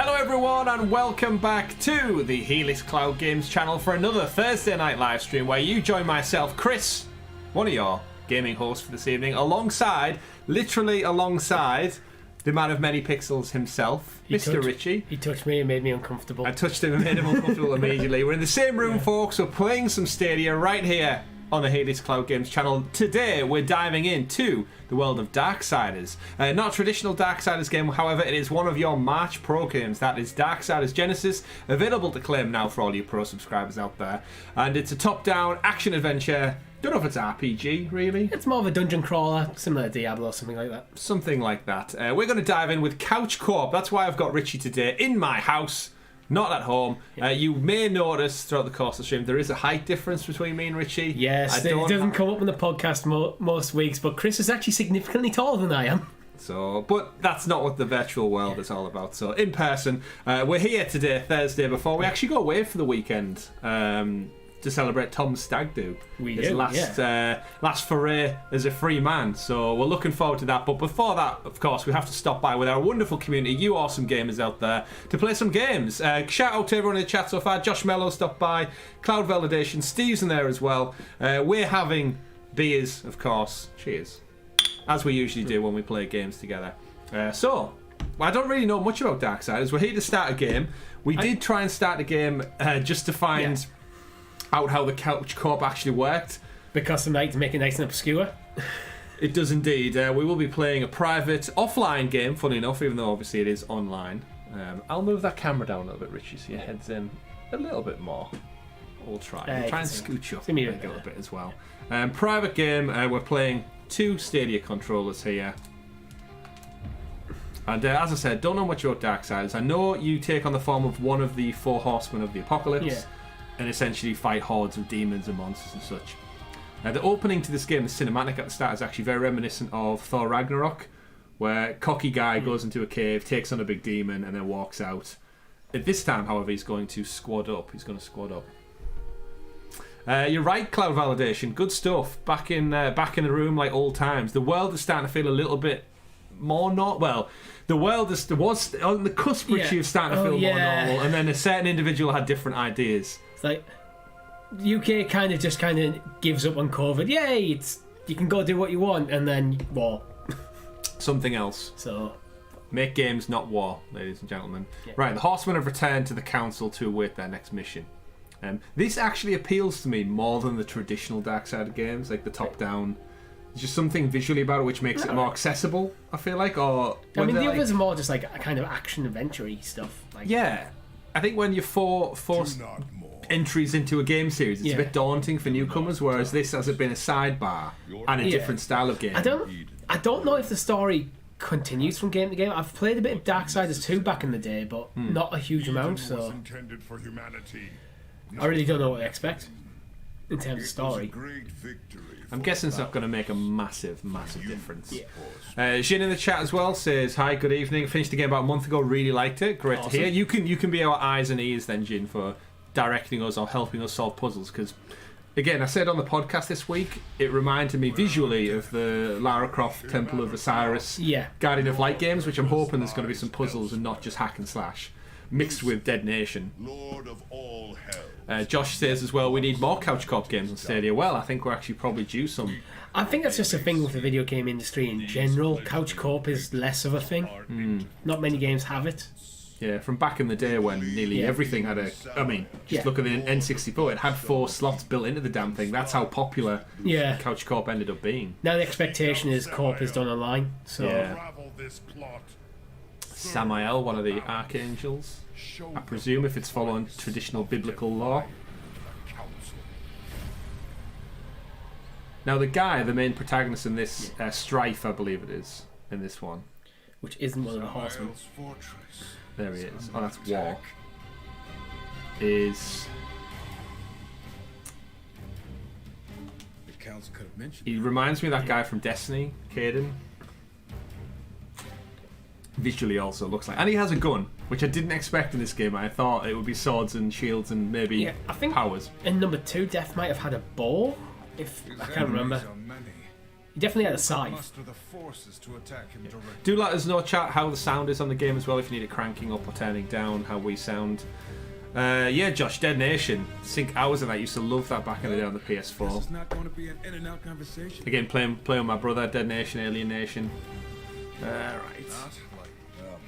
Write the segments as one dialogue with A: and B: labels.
A: Hello everyone and welcome back to the Helix Cloud Games channel for another Thursday night live stream where you join myself, Chris, one of your gaming hosts for this evening, alongside, literally alongside, the man of many pixels himself, Mr. Richie.
B: He touched me and made me uncomfortable.
A: I touched him and made him uncomfortable immediately. We're in the same room, folks. We're playing some Stadia right here on the Helix Cloud Games channel. Today we're diving into the world of Darksiders. Not a traditional Darksiders game, however, it is one of your March Pro games. That is Darksiders Genesis, available to claim now for all you Pro subscribers out there. And it's a top-down action-adventure. Don't know if it's RPG, really.
B: It's more of a dungeon crawler, similar to Diablo or something like that.
A: Something like that. We're going to dive in with couch co-op. That's why I've got Richie today in my house. Not at home. You may notice throughout the course of the stream there is a height difference between me and Richie.
B: Yes, it doesn't come up on the podcast most weeks, but Chris is actually significantly taller than I am.
A: So, but that's not what the virtual world is all about. So, in person, we're here today, Thursday, before we actually go away for the weekend to celebrate Tom's stag do. His last foray as a free man. So we're looking forward to that. But before that, of course, we have to stop by with our wonderful community, you awesome gamers out there, to play some games. Shout out to everyone in the chat so far. Josh Mello stopped by, Cloud Validation, Steve's in there as well. We're having beers, of course. Cheers. As we usually do when we play games together. So, I don't really know much about Darksiders. We're here to start a game. We did try and start a game just to find out how the couch co-op actually worked.
B: Because the night to make it nice and obscure.
A: It does indeed. We will be playing a private offline game, funny enough, even though obviously it is online. I'll move that camera down a little bit, Richie, so your head's in a little bit more. We'll try. We'll try and scooch you up a little bit as well. Private game, we're playing 2 Stadia controllers here. And as I said, don't know much about Darksiders. I know you take on the form of one of the 4 Horsemen of the Apocalypse. And essentially fight hordes of demons and monsters and such. The opening to this game, the cinematic at the start, is actually very reminiscent of Thor Ragnarok, where cocky guy goes into a cave, takes on a big demon, and then walks out. At this time, however, he's going to squad up. You're right, Cloud Validation. Good stuff. Back in the room like old times. The world is starting to feel a little bit more the world was on the cusp of starting to feel more normal, and then a certain individual had different ideas.
B: It's like UK kind of gives up on COVID. Yay, you can go do what you want, and then war.
A: Something else.
B: So
A: make games, not war, ladies and gentlemen. Right, the Horsemen have returned to the council to await their next mission. This actually appeals to me more than the traditional Darksiders games, like the top-down. There's just something visually about it which makes it more accessible, I feel like. Or
B: I mean, the others are more just like a kind of action-adventure-y stuff. Like,
A: I think when you're forced entries into a game series, it's a bit daunting for newcomers, whereas this has been a sidebar and a different style of game.
B: I don't know if the story continues from game to game. I've played a bit of Darksiders 2 back in the day, but not a huge amount, so I really don't know what to expect in terms of story.
A: I'm guessing it's not going to make a massive difference. Jin in the chat as well says, hi, good evening. Finished the game about a month ago, really liked it. Great to hear. You can be our eyes and ears then, Jin, for directing us or helping us solve puzzles, because again, I said on the podcast this week, it reminded me visually of the Lara Croft Temple of Osiris Guardian of Light games, which I'm hoping there's going to be some puzzles and not just hack and slash mixed with Dead Nation.
C: Lord of all hell.
A: Josh says as well, we need more couch co-op games on Stadia. Well, I think we're actually probably due some.
B: I think that's just a thing with the video game industry in general. Couch co-op is less of a thing. Not many games have it.
A: Yeah, from back in the day when nearly everything had a... I mean, just look at the N64. It had 4 slots built into the damn thing. That's how popular couch co-op ended up being.
B: Now the expectation is co-op is done online. So
A: Samael, one of the archangels. I presume if it's following traditional biblical law. Now the guy, the main protagonist in this, Strife, I believe it is, in this one.
B: Which isn't one of the Horsemen.
A: There he is. Oh, that's War. He reminds me of that guy from Destiny, Caden. Visually also looks like, and he has a gun, which I didn't expect in this game. I thought it would be swords and shields and maybe
B: I think
A: powers.
B: In number 2, Death might have had a bow, if I can't remember. He definitely had a scythe.
C: Muster the forces to attack him directly.
A: Do let us know, chat, how the sound is on the game as well, if you need it cranking up or turning down, how we sound. Yeah, Josh, Dead Nation. Sink hours of that. Used to love that back in the day on the PS4.
D: This is not going to be an in-and-out conversation.
A: Again, playing with my brother, Dead Nation, Alien Nation. Right.
D: Well,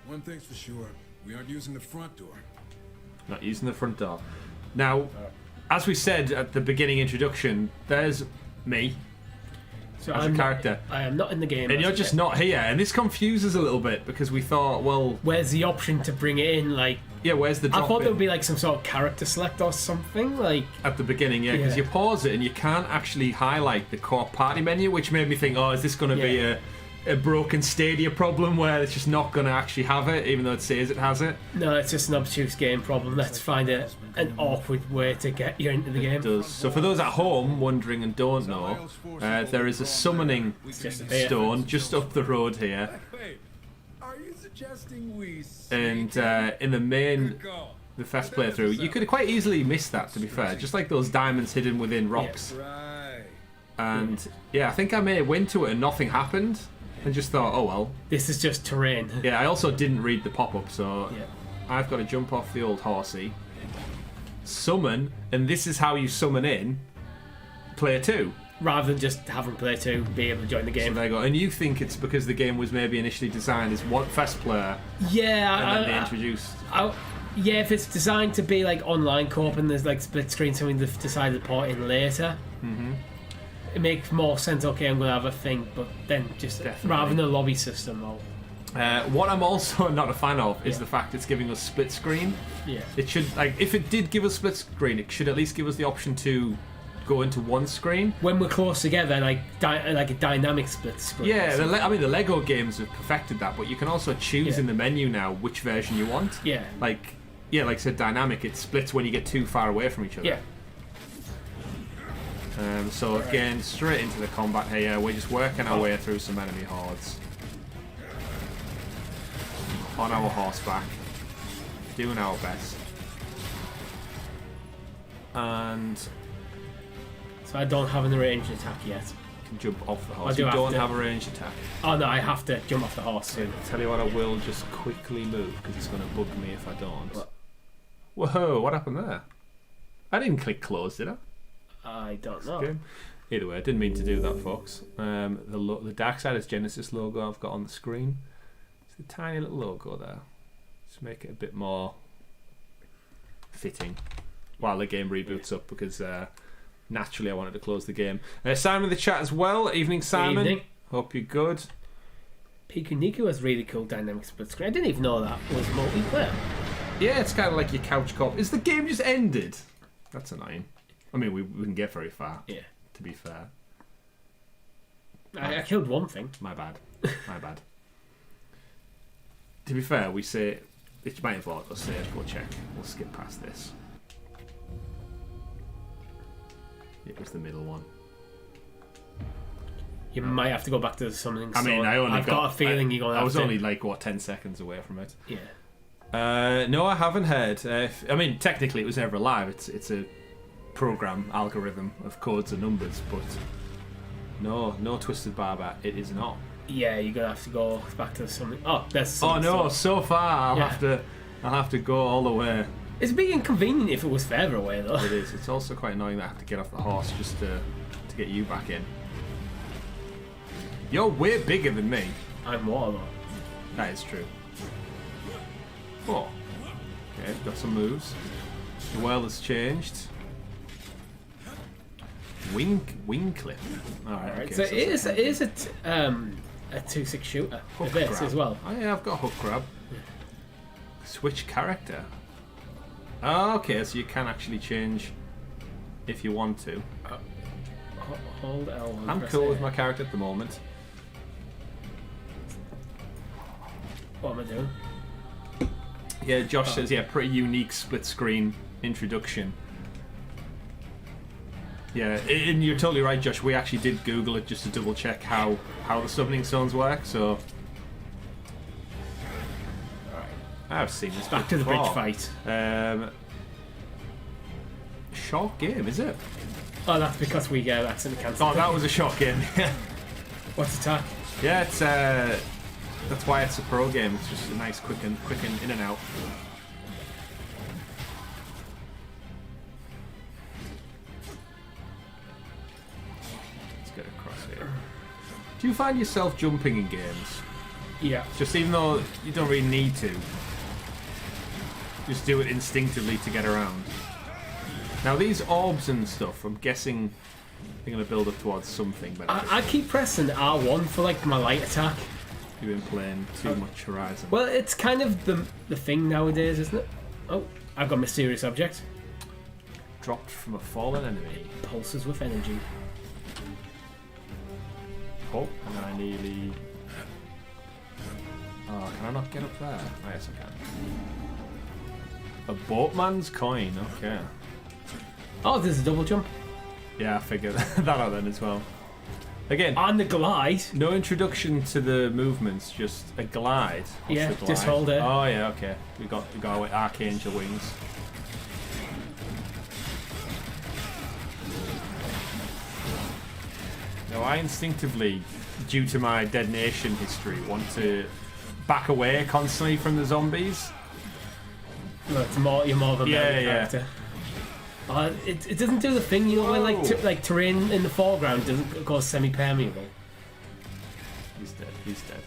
D: one thing's for sure. We aren't using the front door.
A: Not using the front door. Now, as we said at the beginning introduction, there's me
B: So
A: as a character.
B: I am not in the game.
A: And you're just not here. And this confuses a little bit because we thought, well...
B: Where's the option to bring it in? Like,
A: yeah, where's the drop
B: I thought there
A: in?
B: would be like some sort of character select or something. Like
A: At the beginning, yeah, because
B: Yeah.
A: you pause it and you can't actually highlight the core party menu, which made me think, oh, is this going to be a broken Stadia problem where it's just not going to actually have it, even though it says it has it?
B: No, it's just an obtuse game problem. Let's find an awkward way to get you into the game.
A: It does. So for those at home wondering and don't know, there is a summoning stone just up the road here.
D: Wait, are you suggesting we...
A: And in the main, the first playthrough, you could quite easily miss that, to be fair. Just like those diamonds hidden within rocks.
D: Right.
A: And yeah, I think I may have went to it and nothing happened. And just thought, oh well.
B: This is just terrain.
A: Yeah, I also didn't read the pop-up, so
B: Yeah.
A: I've got to jump off the old horsey, summon, and this is how you summon in player 2.
B: Rather than just having player 2 be able to join the
A: So
B: game.
A: there you go. And you think it's because the game was maybe initially designed as one first player,
B: Yeah,
A: and then they introduced...
B: yeah, if it's designed to be like online co-op and there's like split screen, something they've decided to port in later, it makes more sense. Okay, I'm going to have a thing, but then just
A: Definitely.
B: rather than a lobby system.
A: what I'm also not a fan of is the fact it's giving us split screen.
B: Yeah.
A: It should, like, if it did give us split screen, it should at least give us the option to go into one screen.
B: When we're close together, like a dynamic split screen.
A: Yeah, I mean the Lego games have perfected that, but you can also choose in the menu now which version you want.
B: Yeah.
A: Like I said, dynamic, it splits when you get too far away from each other.
B: Yeah.
A: So again, straight into the combat here. We're just working our way through some enemy hordes. On our horseback. Doing our best. And
B: So I don't have an ranged attack yet.
A: you can jump off the horse.
B: I do
A: You
B: have
A: don't
B: to.
A: have a ranged attack.
B: Oh no, I have to jump off the horse soon.
A: Tell you what, I will just quickly move because it's going to bug me if I don't. Whoa, what happened there? I didn't click close, did I?
B: I don't know.
A: Okay. Either way, I didn't mean to do that, folks. The Darksiders Genesis logo I've got on the screen. It's a tiny little logo there. Just make it a bit more fitting while the game reboots up, because naturally I wanted to close the game. Simon in the chat as well. Evening, Simon.
B: Evening.
A: Hope you're good.
B: Piku Niku has really cool dynamic split screen. I didn't even know that was multiplayer.
A: Yeah, it's kind of like your couch co-op. Is the game just ended? That's annoying. I mean, we wouldn't get very far.
B: Yeah.
A: To be fair.
B: I killed one thing.
A: My bad. My bad. To be fair, we say it might have auto save. Go check. We'll skip past this. It was the middle one.
B: You might have to go back to the summoning.
A: I mean,
B: I've got a feeling you're going to
A: I
B: have
A: was
B: to.
A: only like 10 seconds away from it.
B: Yeah.
A: No, I haven't heard. I mean, technically, it was never live. It's a program algorithm of codes and numbers, but no Twisted Barber. It is not.
B: Yeah, you're gonna have to go back to the summoning. Oh, there's.
A: Oh no!
B: Stuff.
A: So far, I'll have to go all the way.
B: It's a bit inconvenient if it was further away, though.
A: It is. It's also quite annoying that I have to get off the horse just to get you back in. You're way bigger than me.
B: I'm water, though.
A: That is true. Oh. Okay, got some moves. The world has changed. Wing clip. Alright, okay.
B: So it is a 2-6 shooter.
A: Hook
B: This
A: grab.
B: as well.
A: Oh yeah, I've got hook grab. Switch character. Oh, okay, so you can actually change if you want to.
B: Hold L.
A: I'm cool with my character at the moment.
B: What am I doing?
A: Yeah, Josh says, yeah, pretty unique split screen introduction. Yeah, and you're totally right, Josh. We actually did Google it just to double check how the summoning stones work. So, I've seen this
B: Back to the
A: before.
B: bridge fight.
A: Short game, is it?
B: Oh, that's because we accidentally cancelled.
A: Oh, that was a short game.
B: What's attack?
A: Yeah, it's that's why it's a pro game. It's just a nice quick and in and out. Let's get across here. Do you find yourself jumping in games?
B: Yeah.
A: Just even though you don't really need to. Just do it instinctively to get around. Now these orbs and stuff, I'm guessing they're going to build up towards something. But
B: I keep pressing R1 for like my light attack.
A: You've been playing too much Horizon.
B: Well, it's kind of the thing nowadays, isn't it? Oh, I've got mysterious object.
A: Dropped from a fallen enemy.
B: Pulses with energy.
A: Oh, and I nearly... Oh, can I not get up there? Oh, yes, I can. A boatman's coin, okay.
B: Oh, there's a double jump.
A: Yeah, I figured that out then as well. Again,
B: on the glide.
A: No introduction to the movements, just a glide. What's
B: yeah,
A: the glide?
B: just hold it.
A: Oh yeah, okay. We got our archangel wings. Now I instinctively, due to my Dead Nation history, want to back away constantly from the zombies.
B: No, you're more of a melee character. It doesn't do the thing, you know, when like terrain in the foreground doesn't go semi-permeable.
A: He's dead. He's dead.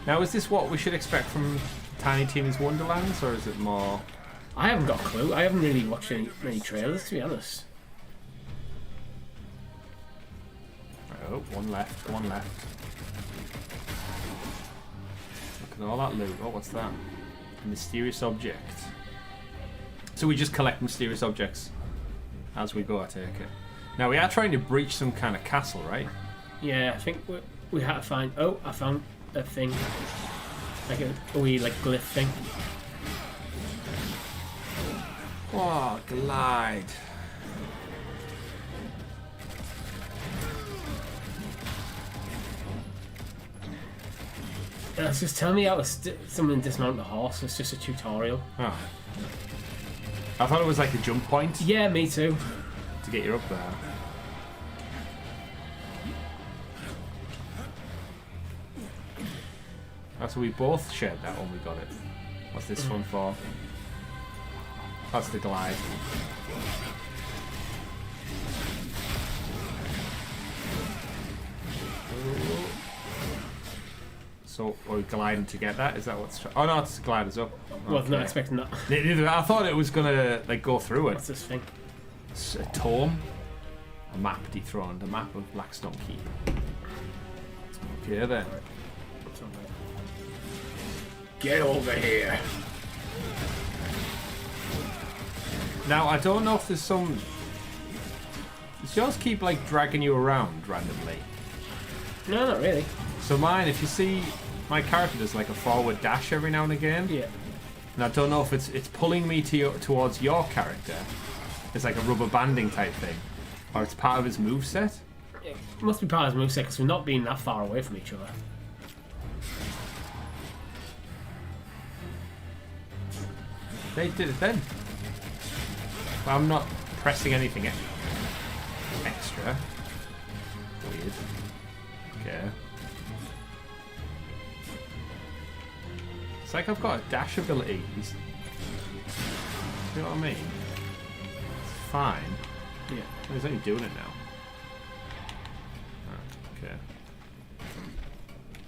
A: Now, is this what we should expect from Tiny Tina's Wonderlands, or is it more?
B: I haven't got a clue. I haven't really watched many trailers, to be honest.
A: Oh, one left. One left. Look at all that loot. Oh, what's that? A mysterious object. So we just collect mysterious objects as we go, I take it. Now we are trying to breach some kind of castle, right?
B: Yeah, I think we had to find... Oh, I found a thing. Like a wee glyph thing.
A: Oh, glide.
B: It's just telling me how to someone dismount the horse. It's just a tutorial.
A: Oh. I thought it was like a jump point.
B: Yeah, me too.
A: To get you up there. Oh, so we both shared that when we got it. What's this one for? That's the glide. So we're gliding to get that? Is that what's... Oh no, it's gliders up.
B: Well, okay. Not expecting that.
A: I thought it was gonna go through it.
B: What's this thing?
A: It's a tome. A map dethroned. A map of Blackstone Keep. Okay then.
B: Get over here.
A: Now I don't know if there's some... Does yours keep dragging you around randomly?
B: No, not really.
A: So mine, if you see... My character does a forward dash every now and again.
B: Yeah.
A: And I don't know if it's pulling me towards your character. It's like a rubber banding type thing. Or it's part of his moveset.
B: It must be part of his moveset because we're not being that far away from each other.
A: They did it then. Well, I'm not pressing anything extra. Weird. Okay. It's like I've got a dash ability. You know what I mean? It's fine.
B: Yeah.
A: He's only doing it now. Okay.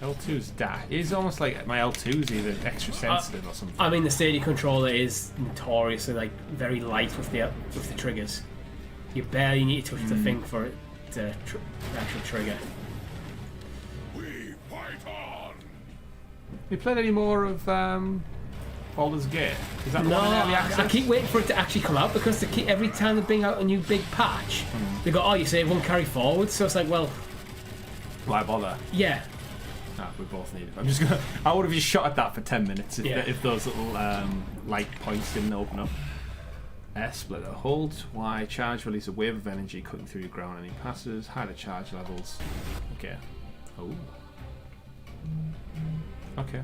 A: L2's dash. It's almost like my L2's either extra sensitive or something.
B: I mean, the Stadia controller is notoriously very light with the triggers. You barely need to touch the thing for it to actually trigger.
A: Have you played any more of Baldur's Gate? Is that the
B: no,
A: one in early access?
B: I keep waiting for it to actually come out because every time they bring out a new big patch, they go, oh, you say it won't carry forward. So it's like, well...
A: Why bother?
B: Yeah.
A: Ah, we both need it. I'm just gonna... I would have just shot at that for 10 minutes if those little light points didn't open up. Splitter. Hold Y. Charge release a wave of energy cutting through your ground and he passes. Higher charge levels. Okay. Oh. Okay.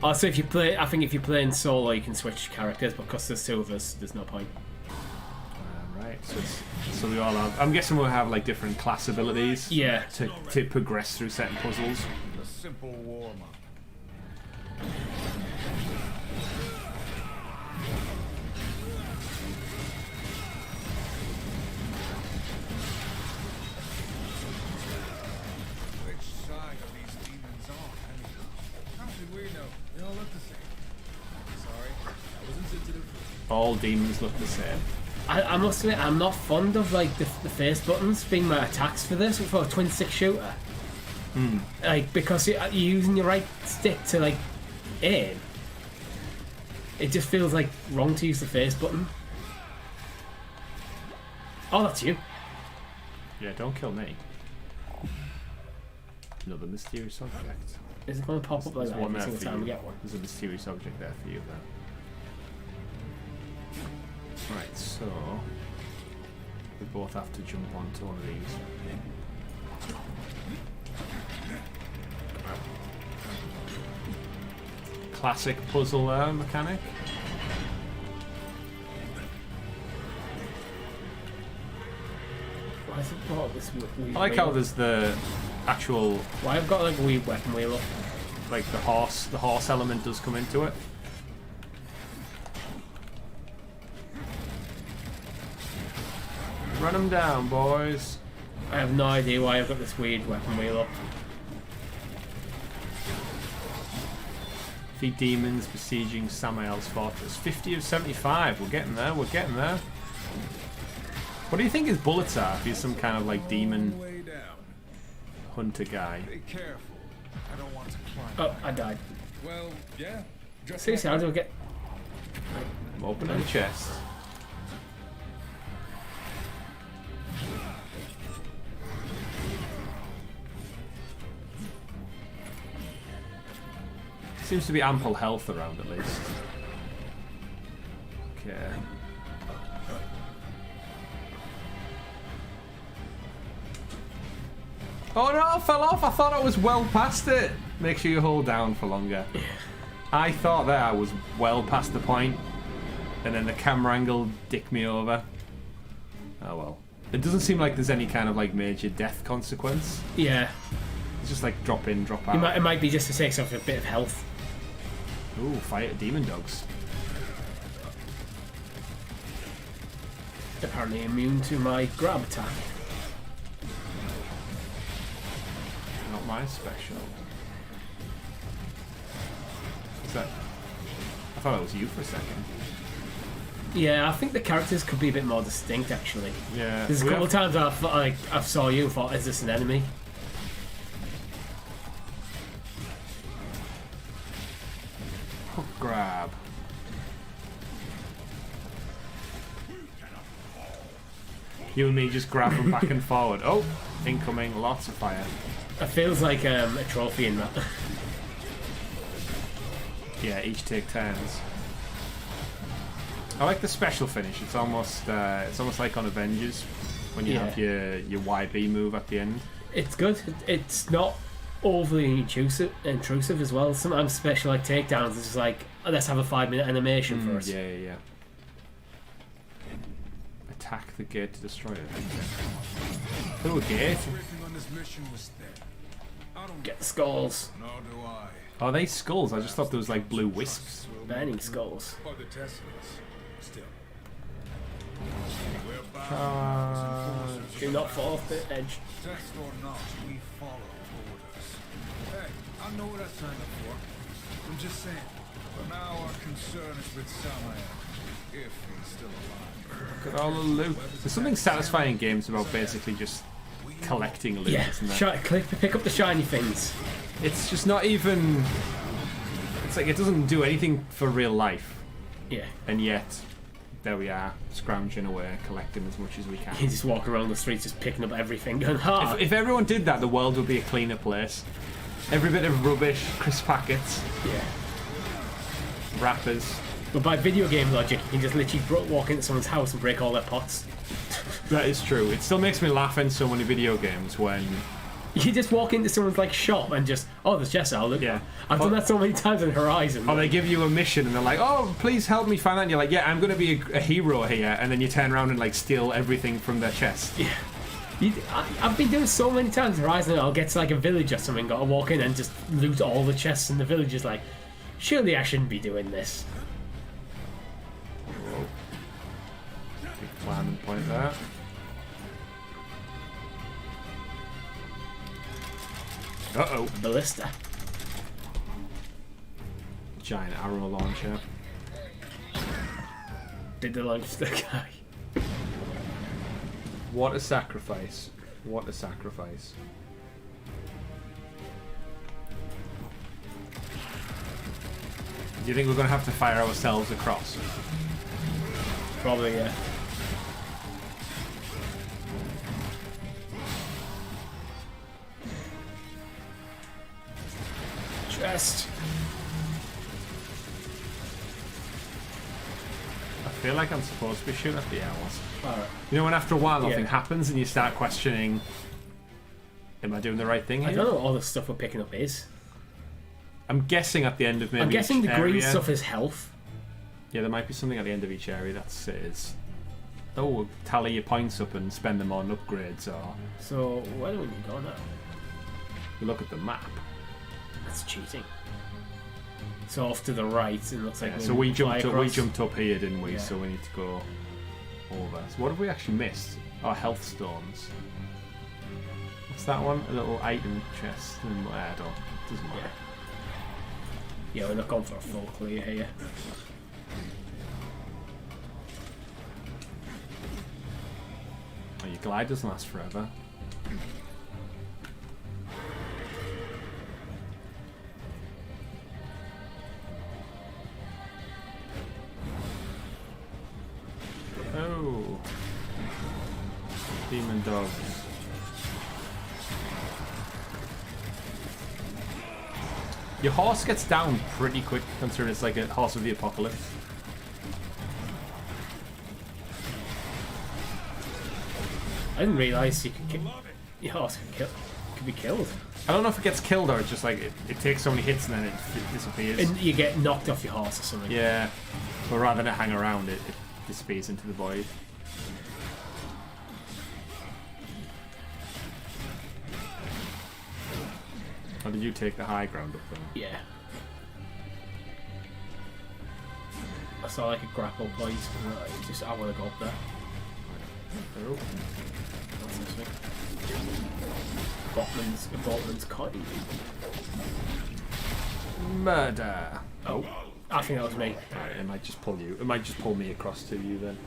B: Oh, so if you play, I think if you're playing solo, you can switch characters, but because there's two of us, there's no point.
A: Right. So we all have. I'm guessing we'll have like different class abilities.
B: Yeah.
A: To progress through certain puzzles.
C: A simple warm-up. Which side of these demons are, anyway? How should we know? They all look the same. Sorry, I wasn't sensitive.
A: All demons look the same.
B: I must admit, I'm not fond of like the face buttons being my attacks for this for a twin stick shooter. Like because you're using your right stick to like aim. It just feels like wrong to use the face button. Oh, that's you.
A: Yeah, don't kill me. Another mysterious object.
B: Is it going to pop up like
A: There's
B: that
A: one
B: every
A: there
B: single
A: for
B: time we
A: you.
B: get one?
A: There's a mysterious object there for you then. Right, so we both have to jump onto one of these. Classic puzzle mechanic.
B: Why is it brought this weird
A: I like how there's the actual,
B: Why I've got like a wee weapon wheel up?
A: like the horse element does come into it. Run them down, boys.
B: I have no idea why I've got this weird weapon wheel up.
A: 3 demons besieging Samael's fortress. 50 of 75. We're getting there. We're getting there. What do you think his bullets are? If he's some kind of like demon
C: Way down.
A: hunter guy.
C: Be careful. I don't want to climb.
B: Oh, I died.
C: Well, yeah. Just
B: Seriously, how do I get...
A: Open the chest. Seems to be ample health around at least. Okay. Oh no, I fell off. I thought I was well past it. Make sure you hold down for longer. I thought that I was well past the point, and then the camera angle dicked me over. Oh well. It doesn't seem like there's any kind of like major death consequence.
B: Yeah.
A: It's just like drop in, drop out.
B: It might be just to take off a bit of health.
A: Ooh, fight demon dogs.
B: Apparently immune to my grab attack.
A: Not my special. What's that? I thought it was you for a second.
B: Yeah, I think the characters could be a bit more distinct actually.
A: Yeah.
B: There's a couple of times I thought, like, I saw you and thought, is this an enemy?
A: Hook grab. You and me just grab them back and forward. Oh, incoming, lots of fire.
B: It feels like a trophy in that.
A: Yeah, each take turns. I like the special finish. It's almost like on Avengers when you have your YB move at the end.
B: It's good. It's not overly intrusive as well. Sometimes special like takedowns is just like, let's have a 5-minute animation first.
A: Yeah. Attack the gate to destroy it. Oh, a gate.
C: Everything on this mission was there. I don't
B: Get the skulls.
C: Nor do I.
A: Are they skulls? I just thought there was like blue wisps.
B: Burning skulls.
C: Or the Teslas. Still.
B: Do not fall off the edge.
C: Test or not, we follow orders. Hey, I know what I signed up for. I'm just saying. For now, our concern is with Samael. If he's still alive.
A: Look at all the loot. There's something satisfying in games about basically just collecting loot,
B: Yeah,
A: isn't there?
B: pick up the shiny things.
A: It's just not even... It's like it doesn't do anything for real life.
B: Yeah.
A: And yet, there we are, scrounging away, collecting as much as we can.
B: You just walk around the streets just picking up everything going, ha!
A: If everyone did that, the world would be a cleaner place. Every bit of rubbish, crisp packets,
B: Yeah.
A: wrappers.
B: But by video game logic, you can just literally walk into someone's house and break all their pots.
A: That is true. It still makes me laugh in so many video games when...
B: You just walk into someone's like shop and just, oh, there's chests. I'll look.
A: Yeah.
B: I've done that so many times in Horizon.
A: Or they give you a mission and they're like, oh, please help me find that. And you're like, yeah, I'm going to be a hero here. And then you turn around and like steal everything from their chest.
B: Yeah. I've been doing so many times in Horizon. I'll get to like a village or something, got to walk in and just loot all the chests in the village. Is like, surely I shouldn't be doing this.
A: Whoa. Big climbing point there. Uh-oh.
B: Ballista.
A: Giant arrow launcher.
B: Did the launch the guy?
A: What a sacrifice. What a sacrifice. Do you think we're going to have to fire ourselves across?
B: Probably, yeah. Chest.
A: I feel like I'm supposed to be shooting at the owls.
B: Alright.
A: You know when after a while nothing
B: Yeah.
A: happens and you start questioning, am I doing the right thing here?
B: I don't know what all the stuff we're picking up is.
A: I'm guessing at the end of maybe
B: I'm guessing
A: each
B: the green
A: area-
B: stuff is health.
A: Yeah, there might be something at the end of each area that says, oh, tally your points up and spend them on upgrades, or
B: So, where do we go now?
A: you look at the map.
B: That's cheating. So off to the right, it looks like
A: Yeah, so we jumped up here, didn't we?
B: Yeah.
A: So we need to go over. So what have we actually missed? Our health stones. What's that one? A little item chest. I don't. Doesn't matter.
B: Yeah, we're not going for a full clear here.
A: Oh, your glide doesn't last forever. Oh. Demon dogs. Your horse gets down pretty quick considering it's like a horse of the apocalypse.
B: I didn't realise you could kill. Your horse could be killed.
A: I don't know if it gets killed or it's just like it takes so many hits and then it disappears.
B: And you get knocked off your horse or something.
A: Yeah, but rather than hang around, it disappears into the void. Or did you take the high ground up there?
B: Yeah. I saw like a grapple point. Just I want to go up there.
A: Oh.
B: What's this thing? Botman's coin.
A: Murder.
B: Oh, I think that was me.
A: Alright, it might just pull you. It might just pull me across to you then.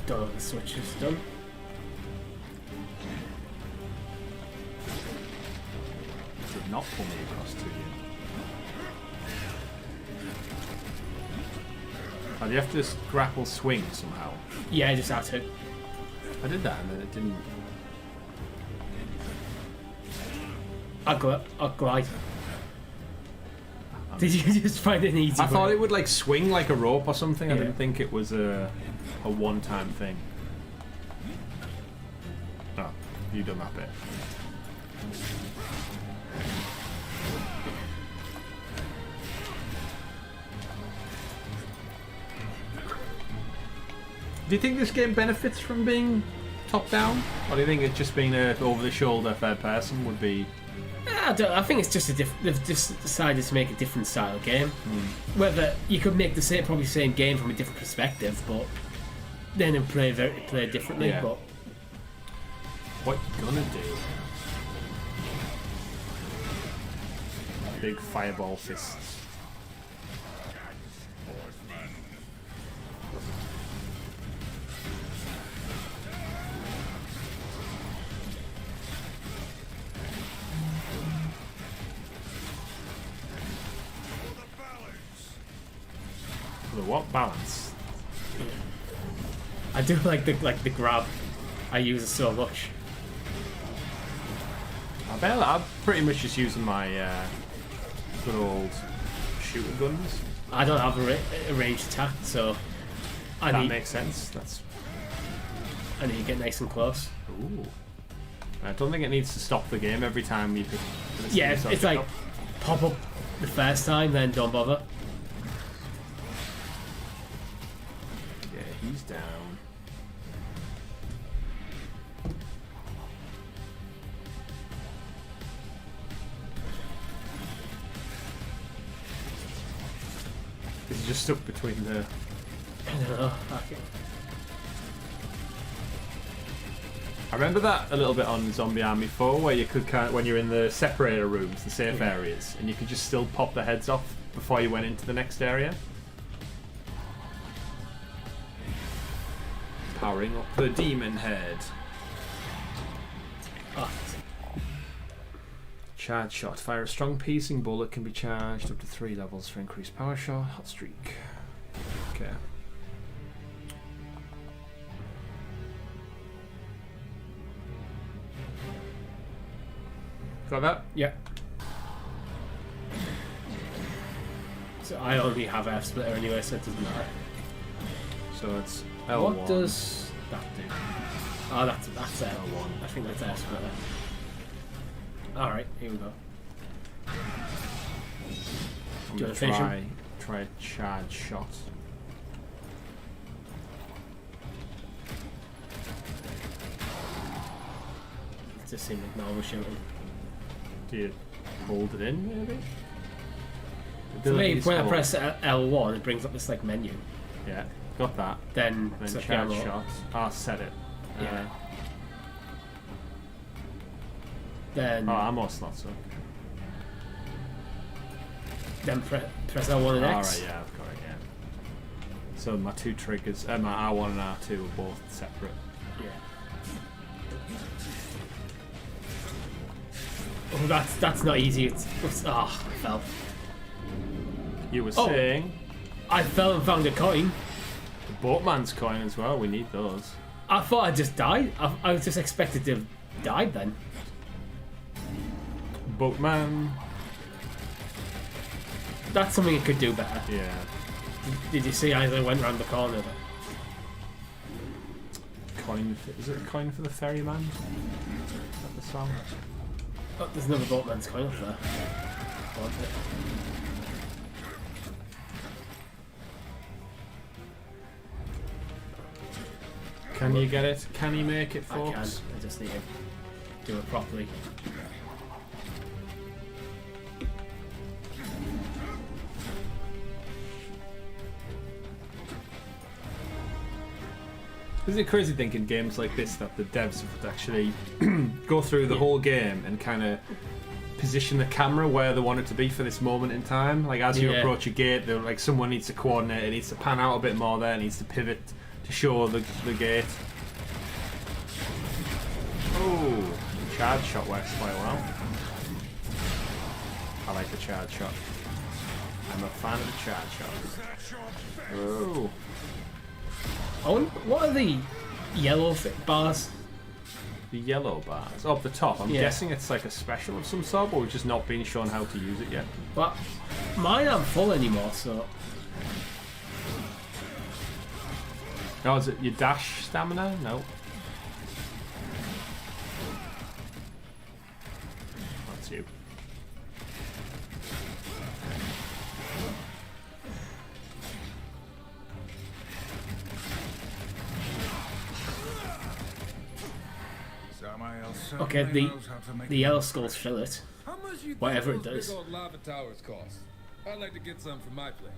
B: Don't know what the switch has done.
A: It did not pull me across to you. Oh, do you have to just grapple swing somehow?
B: Yeah, I just had to.
A: I did that and then it didn't.
B: I'll glide. Did you just find an easy
A: I thought
B: way?
A: it would like swing like a rope or something. I
B: Yeah.
A: didn't think it was a one-time thing. Oh, you done that bit. Do you think this game benefits from being top-down? Or do you think it's just being over-the-shoulder third person would be...
B: I think it's just they've just decided to make a different style of game. Whether you could make probably the same game from a different perspective, but then it play differently.
A: Yeah.
B: But
A: What you gonna do? Big fireball fists. The what balance?
B: I do like the grab. I use it so much.
A: I'm pretty much just using my good old shooter guns.
B: I don't have a ranged attack, so
A: That makes sense. That's
B: and you get nice and close.
A: Ooh. I don't think it needs to stop the game every time you pick.
B: Yeah, it's like pop up the first time, then don't bother.
A: Yeah, he's down. He's just stuck between the.
B: I don't know. Okay.
A: I remember that a little bit on Zombie Army 4, where you could when you're in the separator rooms, the safe areas, and you could just still pop the heads off before you went into the next area. Powering up the demon head.
B: Oh.
A: Charge shot. Fire a strong piercing bullet, can be charged up to 3 levels for increased power shot. Hot streak. Okay. Got that?
B: Yeah. So I only have F splitter anyway, so it doesn't matter.
A: So it's L1.
B: What does that do? Oh, that's L1. I think that's F splitter. Alright, here we go.
A: I'm
B: Do you
A: gonna
B: want to finish him?
A: try a charge shot.
B: It just seemed like normal shooting.
A: Do you hold it in, maybe?
B: For me, when I press L1, it brings up this like menu.
A: Yeah, got that.
B: Then
A: charge shot. Ah, set it.
B: Yeah. Then.
A: Oh, ammo slots. Okay.
B: Then press L1 and X.
A: Alright, yeah, I've got it. Yeah. So my two triggers, my R1 and R2 are both separate.
B: Yeah. Oh, that's not easy. It's I fell.
A: You were saying
B: I fell and found a coin.
A: the boatman's coin as well. We need those.
B: I thought I just died. I was just expected to have died then.
A: Boatman.
B: That's something it could do better.
A: Yeah.
B: Did you see as I went round the corner?
A: Coin. Is it a coin for the ferryman? Is that the song?
B: Oh, there's another boatman's coin up there. I want it.
A: Can you get it? Can you make it,
B: I can.
A: folks?
B: I just need to do it properly.
A: Isn't it crazy thinking games like this that the devs would actually go through the whole game and kind of position the camera where they want it to be for this moment in time? Like as you approach a gate, like someone needs to coordinate, it needs to pan out a bit more there, it needs to pivot to show the gate. Oh, charge shot works quite well. I like the charge shot. I'm a fan of the charge shot. Oh.
B: What are the yellow bars?
A: The yellow bars up the top. I'm guessing it's like a special of some sort, but we've just not been shown how to use it yet.
B: Well, mine aren't full anymore, so.
A: Oh, is it your dash stamina? No. That's you.
B: Okay, the yellow skulls fill it.
D: How much you
B: Whatever
D: think
B: it
D: those
B: does.
D: big old lava towers cost? I'd like to get some for my place.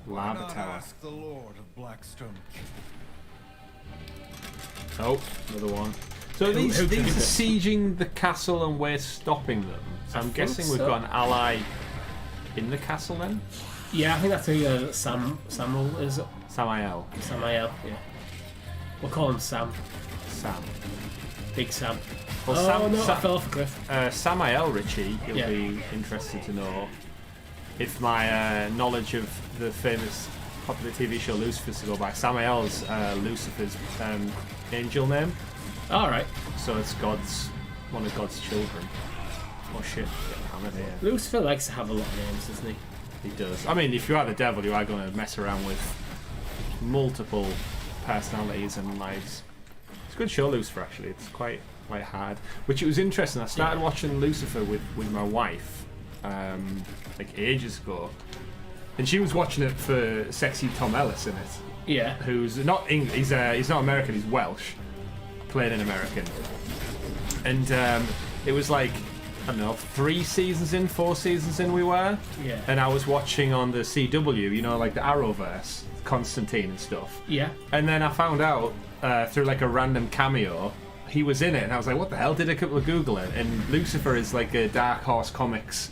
A: Lava
C: Why not
A: tower.
C: ask the Lord of Blackstone?
A: Oh, another one. So these are sieging the castle and we're stopping them. So I'm guessing we've got an ally in the castle then?
B: Yeah, I think that's who Samael is.
A: Samael.
B: Samael, yeah. We'll call him Sam.
A: Sam.
B: Big Sam.
A: Well,
B: I fell off a cliff.
A: Samael, Richie, you'll be interested to know if my knowledge of the famous popular TV show Lucifer's to go back. Samael's Lucifer's angel name.
B: Alright.
A: So it's one of God's children. Oh shit, getting hammered here.
B: Lucifer likes to have a lot of names, doesn't he?
A: He does. I mean, if you are the devil, you are going to mess around with multiple personalities and lives. It's a good show, Lucifer. Actually, it's quite hard. Which it was interesting. I started watching Lucifer with my wife, like ages ago, and she was watching it for sexy Tom Ellis in it.
B: Yeah.
A: Who's not English? He's not American. He's Welsh, playing an American. And it was like, I don't know, 4 seasons in we were.
B: Yeah.
A: And I was watching on the CW, you know, like the Arrowverse, Constantine and stuff.
B: Yeah.
A: And then I found out through like a random cameo, he was in it, and I was like, what the hell? Did a couple of Google it, and Lucifer is like a Dark Horse Comics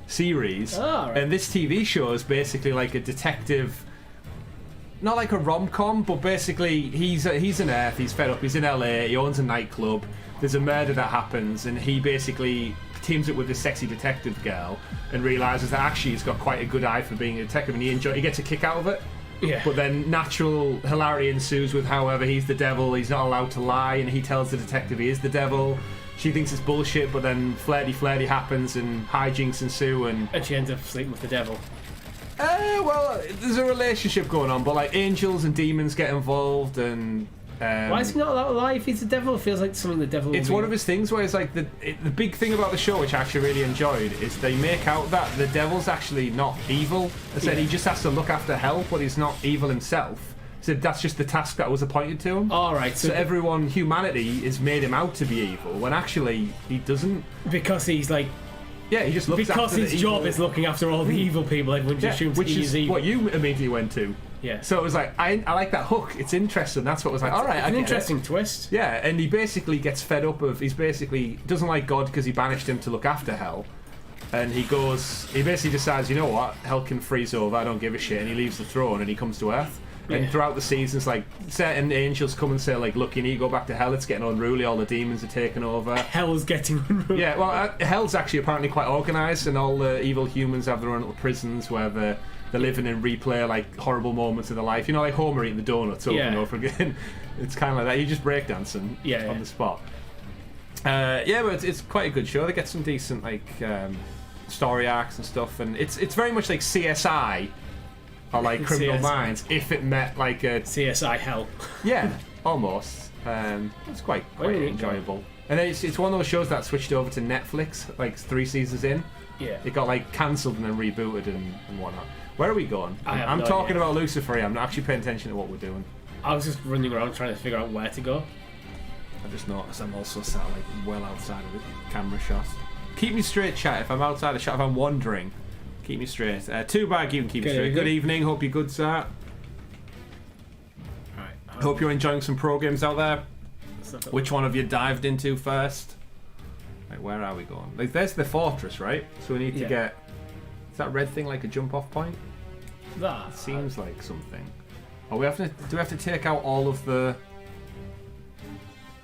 A: series.
B: Oh, right.
A: And this TV show is basically like a detective, not like a rom-com, but basically he's in Earth, he's fed up, he's in LA, he owns a nightclub, there's a murder that happens, and he basically teams up with this sexy detective girl and realises that actually he's got quite a good eye for being a detective, and he gets a kick out of it.
B: Yeah.
A: But then natural hilarity ensues with however he's the devil, he's not allowed to lie, and he tells the detective he is the devil. She thinks it's bullshit, but then flirty happens and hijinks ensue, and
B: she ends up sleeping with the devil.
A: Well, there's a relationship going on, but like angels and demons get involved, and
B: why is he not allowed to lie if he's the devil? It feels like something the devil.
A: It's one of his things where it's like the big thing about the show, which I actually really enjoyed, is they make out that the devil's actually not evil. They said he just has to look after hell, but he's not evil himself. So that's just the task that was appointed to him.
B: All right.
A: So everyone, humanity, has made him out to be evil when actually he doesn't.
B: Because he's like.
A: Yeah, he just looks
B: because
A: after
B: his
A: the
B: job
A: evil.
B: is looking after all the evil people. Everyone just assumes
A: which
B: he's
A: is
B: evil.
A: what you immediately went to.
B: Yeah.
A: So it was like I like that hook. It's interesting. That's what was like. All right,
B: an interesting twist.
A: Yeah, and he basically gets fed up of. He's basically doesn't like God because he banished him to look after hell, and he basically decides, you know what, hell can freeze over. I don't give a shit, and he leaves the throne and he comes to Earth.
B: Yeah.
A: And throughout the seasons, like certain angels come and say, like, look, you need to go back to hell. It's getting unruly. All the demons are taking over.
B: Hell's getting unruly.
A: Yeah, well, hell's actually apparently quite organised, and all the evil humans have their own little prisons where they're living and replay like horrible moments of their life. You know, like Homer eating the donuts over and over again. It's kind of like that. You're just breakdancing on the spot. Yeah, but it's quite a good show. They get some decent like story arcs and stuff, and it's very much like CSI. Or like Criminal Minds, if it met like a
B: CSI Hell.
A: Yeah, almost. It's quite enjoyable. And then it's one of those shows that switched over to Netflix, like 3 seasons in.
B: Yeah.
A: It got like cancelled and then rebooted and whatnot. Where are we going? I'm
B: no
A: talking
B: idea.
A: about Lucifer. I'm not actually paying attention to what we're doing.
B: I was just running around trying to figure out where to go.
A: I just noticed I'm also sat like well outside of the camera shot. Keep me straight, chat. If I'm outside the shot, if I'm wandering. Keep me straight. 2bag, you can keep me straight. Good evening. Hope you're good, sir.
B: Right.
A: Hope you're enjoying some pro games out there. Which one have you dived into first? Right, where are we going? Like, there's the fortress, right? So we need to get. Is that red thing like a jump-off point?
B: That
A: It seems like something. Do we have to take out all of the?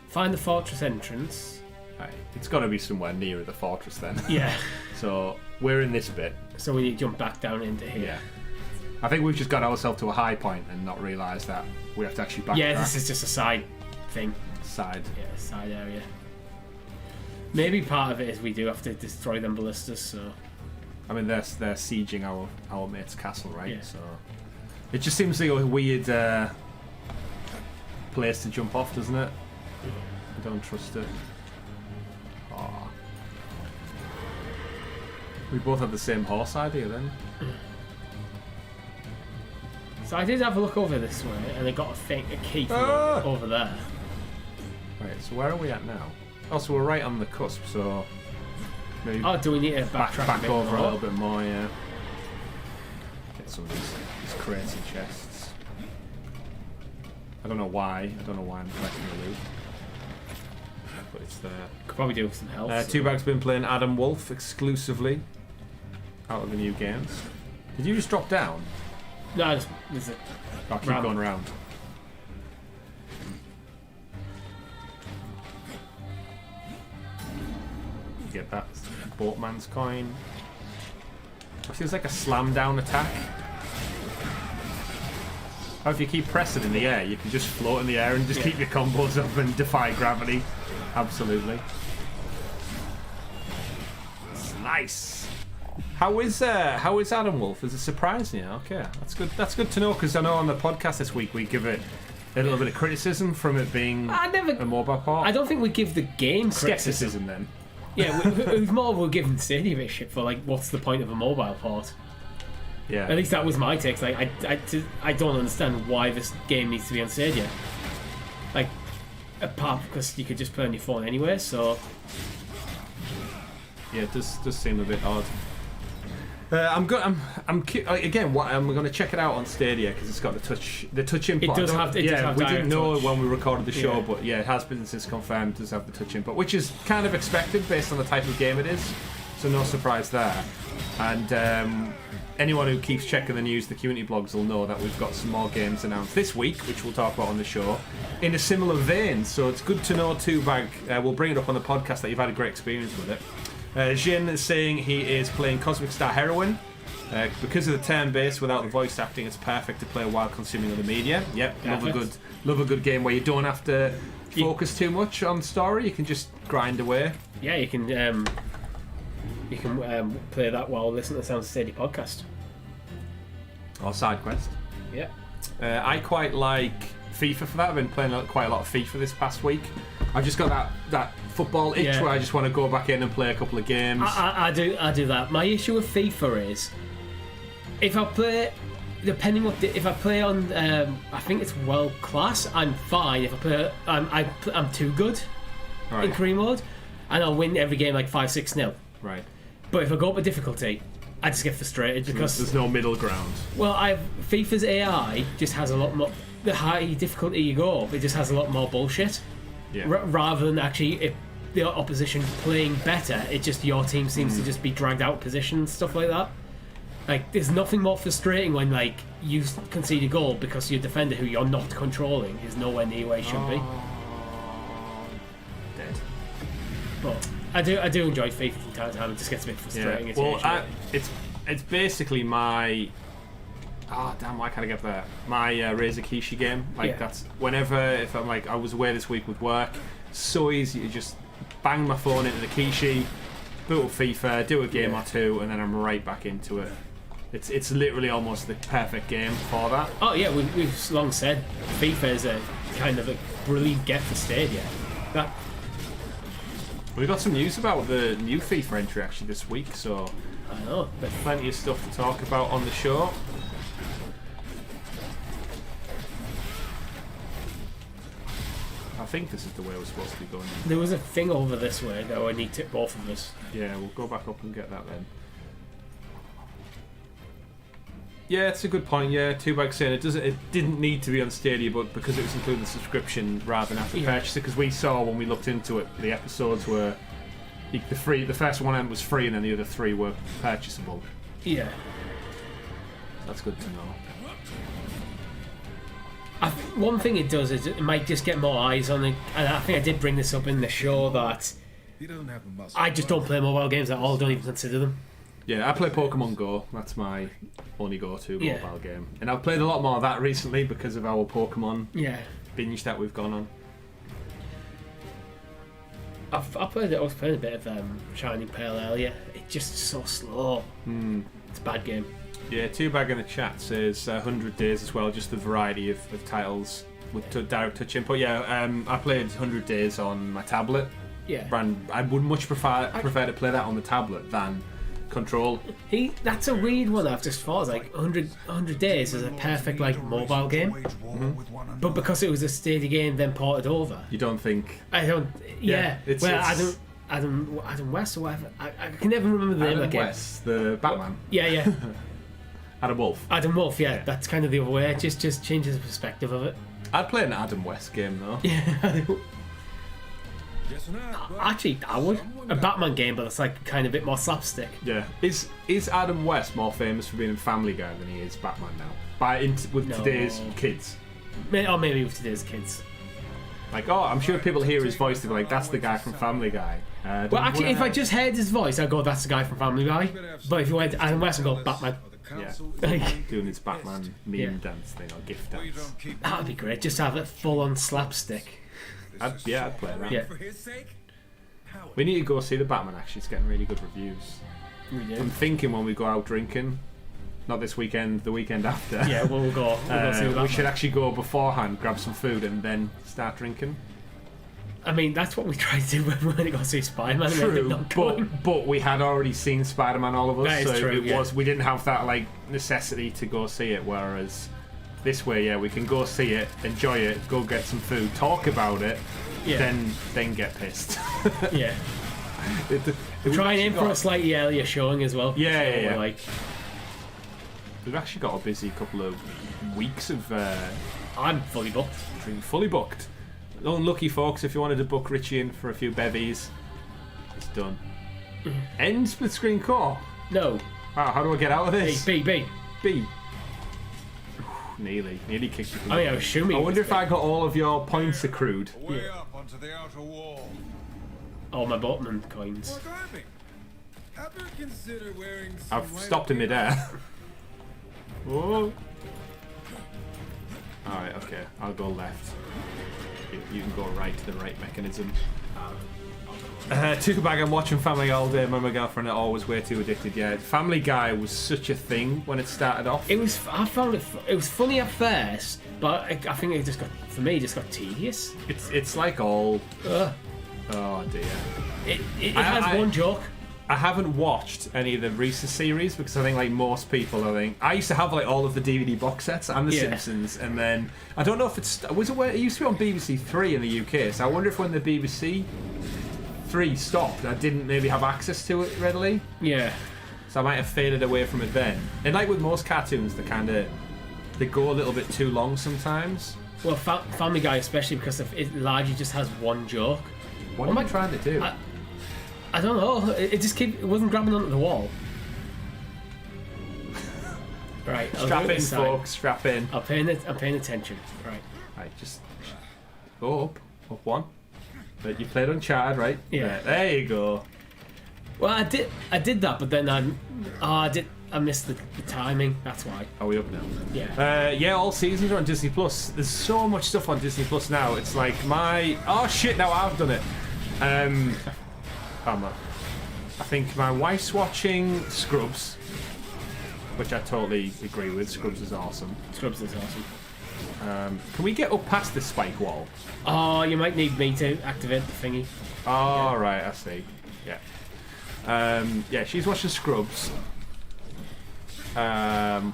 B: Find the fortress entrance.
A: Right, it's got to be somewhere near the fortress then.
B: Yeah.
A: So we're in this bit.
B: So we need to jump back down into here.
A: Yeah. I think we've just got ourselves to a high point and not realised that we have to actually backtrack.
B: Yeah, this is just a side thing.
A: Side.
B: Yeah, side area. Maybe part of it is we do have to destroy them ballistas, so...
A: I mean, they're sieging our mate's castle, right?
B: Yeah.
A: So it just seems like a weird place to jump off, doesn't it? I don't trust it. Oh. We both had the same horse idea then.
B: So I did have a look over this way, and I got a key from over there.
A: Right, so where are we at now? Oh, so we're right on the cusp, so... Maybe
B: do we need to backtrack
A: back over
B: more?
A: a little bit more, yeah. Get some of these crates and chests. I don't know why I'm collecting the loot. But it's there.
B: Could probably do with some health.
A: 2bag's been playing Adam Wolf exclusively out of the new games. Did you just drop down?
B: No, there's a...
A: I'll keep going around. Get that boatman's coin. It feels like a slam down attack. Oh, if you keep pressing in the air, you can just float in the air and just keep your combos up and defy gravity. Absolutely. Nice. How is Adam Wolf? Is it surprising you? Okay, that's good. That's good to know, because I know on the podcast this week we give it a little bit of criticism from it being a mobile port.
B: I don't think we give the game
A: skepticism then.
B: Yeah, it was more we're giving Stadia a shit for like, what's the point of a mobile port?
A: Yeah.
B: At least that was my take. Like, I don't understand why this game needs to be on Stadia. Like, apart because you could just play on your phone anyway. So
A: yeah, it does seem a bit odd. I'm going to check it out on Stadia because it's got the touch input.
B: It does have. We
A: didn't know
B: touch
A: when we recorded the show, but yeah, it has been since confirmed. It does have the touch input, which is kind of expected based on the type of game it is. So no surprise there. And anyone who keeps checking the news, the community blogs, will know that we've got some more games announced this week, which we'll talk about on the show, in a similar vein. So it's good to know too, Bag. We'll bring it up on the podcast that you've had a great experience with it. Jin is saying he is playing Cosmic Star Heroine. Because of the turn-based without the voice acting, it's perfect to play while consuming other media. Yep, love a good game where you don't have to focus too much on story. You can just grind away.
B: Yeah, you can play that while listening to the Sound Stadia podcast.
A: Or side quest.
B: Yeah.
A: I quite like FIFA for that. I've been playing quite a lot of FIFA this past week. I've just got that football itch where I just want to go back in and play a couple of games.
B: I do that. My issue with FIFA is if I play, if I play on, I think it's world class, I'm fine. If I play, I'm too good in career mode, and I'll win every game like 5-6-0.
A: Right.
B: But if I go up a difficulty, I just get frustrated because
A: there's no middle ground.
B: Well, FIFA's AI just has a lot more. The higher difficulty you go, it just has a lot more bullshit.
A: Yeah.
B: Rather than actually the opposition playing better, it just your team seems to just be dragged out of position, stuff like that. Like, there's nothing more frustrating when like you concede a goal because your defender, who you're not controlling, is nowhere near where he should be.
A: Dead.
B: But I do enjoy FIFA from time to time. It just gets a bit frustrating.
A: Yeah. Well, it's basically my. Oh damn! Why can't I get that? My Razor Kishi game. Like that's whenever if I'm like I was away this week with work, so easy to just bang my phone into the Kishi, boot up FIFA, do a game or two, and then I'm right back into it. It's literally almost the perfect game for that.
B: Oh yeah, we've long said FIFA is a kind of a brilliant get for Stadia.
A: We've got some news about the new FIFA entry actually this week, so
B: I know
A: there's plenty of stuff to talk about on the show. I think this is the way we're supposed to be going.
B: There was a thing over this way that I need to both of us.
A: Yeah, we'll go back up and get that then. Yeah, it's a good point. Yeah, Two-Bag saying it didn't need to be on Stadia, but because it was included in the subscription rather than have to purchase it, because we saw when we looked into it, the episodes were the first one was free, and then the other three were purchasable.
B: Yeah,
A: that's good to know.
B: One thing it does is it might just get more eyes on it, and I think I did bring this up in the show that I just don't play mobile games at all. Don't even consider them.
A: Yeah, I play Pokemon Go. That's my only go-to mobile game, and I've played a lot more of that recently because of our Pokemon binge that we've gone on.
B: I was playing a bit of Shining Pearl earlier. It's just so slow. It's a bad game.
A: Yeah, Two-Bag in the chat says 100 Days as well, just the variety of titles with direct touch input. Yeah, I played 100 Days on my tablet.
B: Yeah.
A: I would much prefer to play that on the tablet than control.
B: That's a weird one I've just thought. Like 100 Days is a perfect like mobile game. But because it was a Stadia game then ported over.
A: You don't think?
B: I don't. Yeah. Adam West or whatever. I can never remember the name of the game.
A: Adam West, the Batman.
B: Yeah.
A: Adam Wolf.
B: Adam Wolf, yeah, that's kind of the other way. It just changes the perspective of it.
A: I'd play an Adam West game though.
B: Yeah. Actually, I would. A Batman game, but it's like kind of a bit more slapstick.
A: Yeah. Is Adam West more famous for being in Family Guy than he is Batman now? Today's kids?
B: Or maybe with today's kids.
A: Like, I'm sure people hear his voice, they'll be like, that's the guy from Family Guy.
B: Well, actually, if I just heard his voice, I'd go, that's the guy from Family Guy. But if you went Adam West, I'd go, Batman.
A: Yeah. Doing his Batman meme dance thing or gift dance.
B: That would be great, just to have it full on slapstick.
A: I'd play that.
B: Yeah.
A: We need to go see the Batman actually, it's getting really good reviews.
B: We do.
A: I'm thinking when we go out drinking, not this weekend, the weekend after.
B: Yeah, we'll go. We'll see
A: we should actually go beforehand, grab some food, and then start drinking.
B: I mean, that's what we tried to do when we went to go see Spider-Man.
A: True, but we had already seen Spider-Man, all of us,
B: that is
A: so
B: true,
A: we didn't have that like necessity to go see it. Whereas this way, yeah, we can go see it, enjoy it, go get some food, talk about it, then get pissed.
B: Yeah. We're trying in for a slightly earlier showing as well.
A: Yeah.
B: Like,
A: we've actually got a busy couple of weeks of.
B: I'm fully booked.
A: Fully booked. Unlucky folks, if you wanted to book Richie in for a few bevies, it's done. End split screen core.
B: No.
A: Wow, how do I get out of this?
B: B.
A: Nearly kicked you.
B: I mean, I was assuming.
A: I wonder if I got all of your points accrued.
C: Way up onto the outer wall.
B: Oh, my Botman coins.
D: Ever consider wearing
A: I've stopped in midair. Whoa. Alright, okay. I'll go left. You can go right to the right mechanism. Too bad I'm watching Family all day. My girlfriend are always way too addicted. Yeah, Family Guy was such a thing when it started off.
B: I found it was funny at first, but I think it just got tedious.
A: It's like all. Oh dear.
B: It has one joke.
A: I haven't watched any of the recent series because I think, like most people, I used to have like all of the DVD box sets and The Simpsons, and then I don't know if it used to be on BBC Three in the UK. So I wonder if when the BBC Three stopped, I didn't maybe have access to it readily.
B: Yeah.
A: So I might have faded away from it then. And like with most cartoons, they go a little bit too long sometimes.
B: Well, Family Guy especially because it largely just has one joke.
A: What am I trying to do?
B: I don't know. It wasn't grabbing onto the wall. Right.
A: Strap in, folks. Strap in.
B: I'm paying attention.
A: Right. Just go up one. But you played Uncharted, right?
B: Yeah.
A: There you go.
B: Well, I did that, but then I missed the timing. That's why.
A: Are we up now?
B: Yeah.
A: Yeah. All seasons are on Disney Plus. There's so much stuff on Disney Plus now. It's like oh shit! Now I've done it. I think my wife's watching Scrubs, which I totally agree with. Scrubs is awesome. Can we get up past this spike wall?
B: Oh, you might need me to activate the thingy.
A: Oh, right, I see. Yeah. Yeah, she's watching Scrubs. Malcolm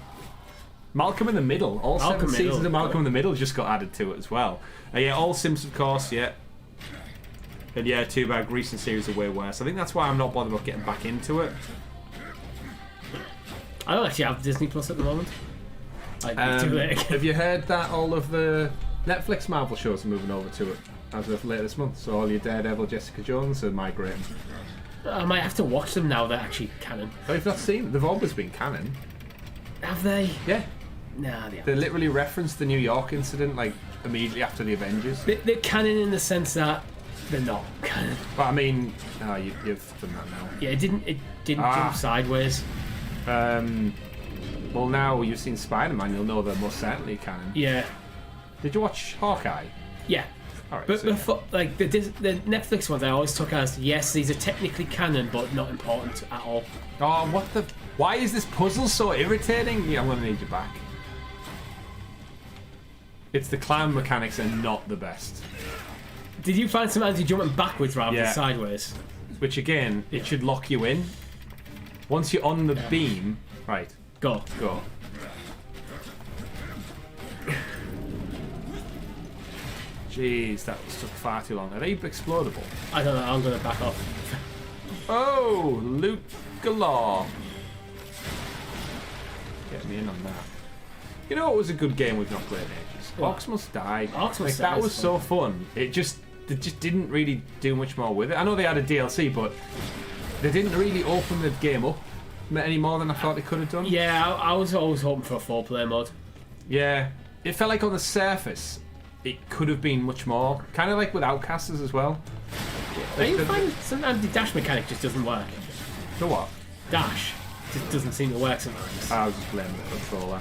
A: in the Middle. All 7 seasons of Malcolm in the Middle just got added to it as well. Yeah, all Simpsons, of course, yeah. And yeah, too bad. Recent series are way worse. I think that's why I'm not bothered about getting back into it.
B: I don't actually have Disney Plus at the moment.
A: Have you heard that all of the Netflix Marvel shows are moving over to it as of later this month? So all your Daredevil, Jessica Jones are migrating.
B: I might have to watch them now. They're actually canon.
A: Oh, you've not seen them? They've always been canon.
B: Have they?
A: Yeah.
B: Nah,
A: they literally referenced the New York incident like immediately after the Avengers.
B: They're canon in the sense that they're not canon.
A: But I mean, you've done that now.
B: Yeah, it didn't jump sideways.
A: Well, now you've seen Spider-Man, you'll know they're most certainly canon.
B: Yeah.
A: Did you watch Hawkeye?
B: Yeah.
A: All right.
B: But before, like the Netflix ones, I always took as yes, these are technically canon, but not important at all.
A: Oh, what the? Why is this puzzle so irritating? Yeah, I'm gonna need you back. It's the climb mechanics are not the best.
B: Did you find sometimes you're jumping backwards rather than sideways?
A: Which again, it should lock you in. Once you're on the beam, right?
B: Go.
A: Jeez, that took far too long. Are they explodable?
B: I don't know. I'm gonna back off.
A: Oh, loot galore! Get me in on that. You know what was a good game we've not played in ages? Orcs Must Die. That was so fun. They just didn't really do much more with it. I know they had a DLC, but they didn't really open the game up any more than I thought they could have done.
B: Yeah, I was always hoping for a 4-player mode.
A: Yeah, it felt like on the surface it could have been much more. Kind of like with Outcasters as well.
B: Are you finding sometimes the dash mechanic just doesn't work?
A: The what?
B: Dash just doesn't seem to work sometimes.
A: I was just blaming the controller.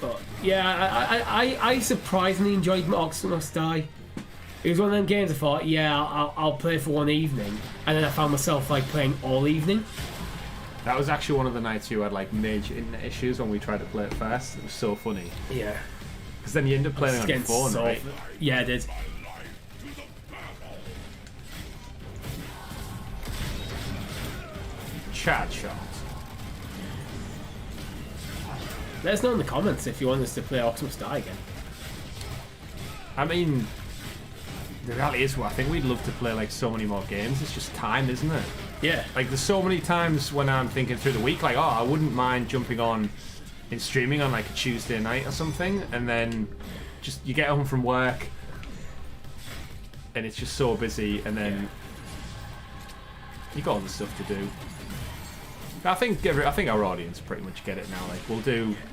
B: But yeah, I surprisingly enjoyed Orcs Must Die. It was one of them games I thought, yeah, I'll play for one evening, and then I found myself like playing all evening.
A: That was actually one of the nights you had like major internet issues when we tried to play it first. It was so funny.
B: Yeah.
A: Because then you end up playing on your phone, right?
B: Yeah, I did.
A: Chat shot.
B: Let us know in the comments if you want us to play Optimus Die again.
A: I mean, the reality is, I think we'd love to play like so many more games. It's just time, isn't it?
B: Yeah.
A: Like, there's so many times when I'm thinking through the week, like, oh, I wouldn't mind jumping on in streaming on like a Tuesday night or something, and then just you get home from work and it's just so busy, and then you got other stuff to do. I think our audience pretty much get it now. Like,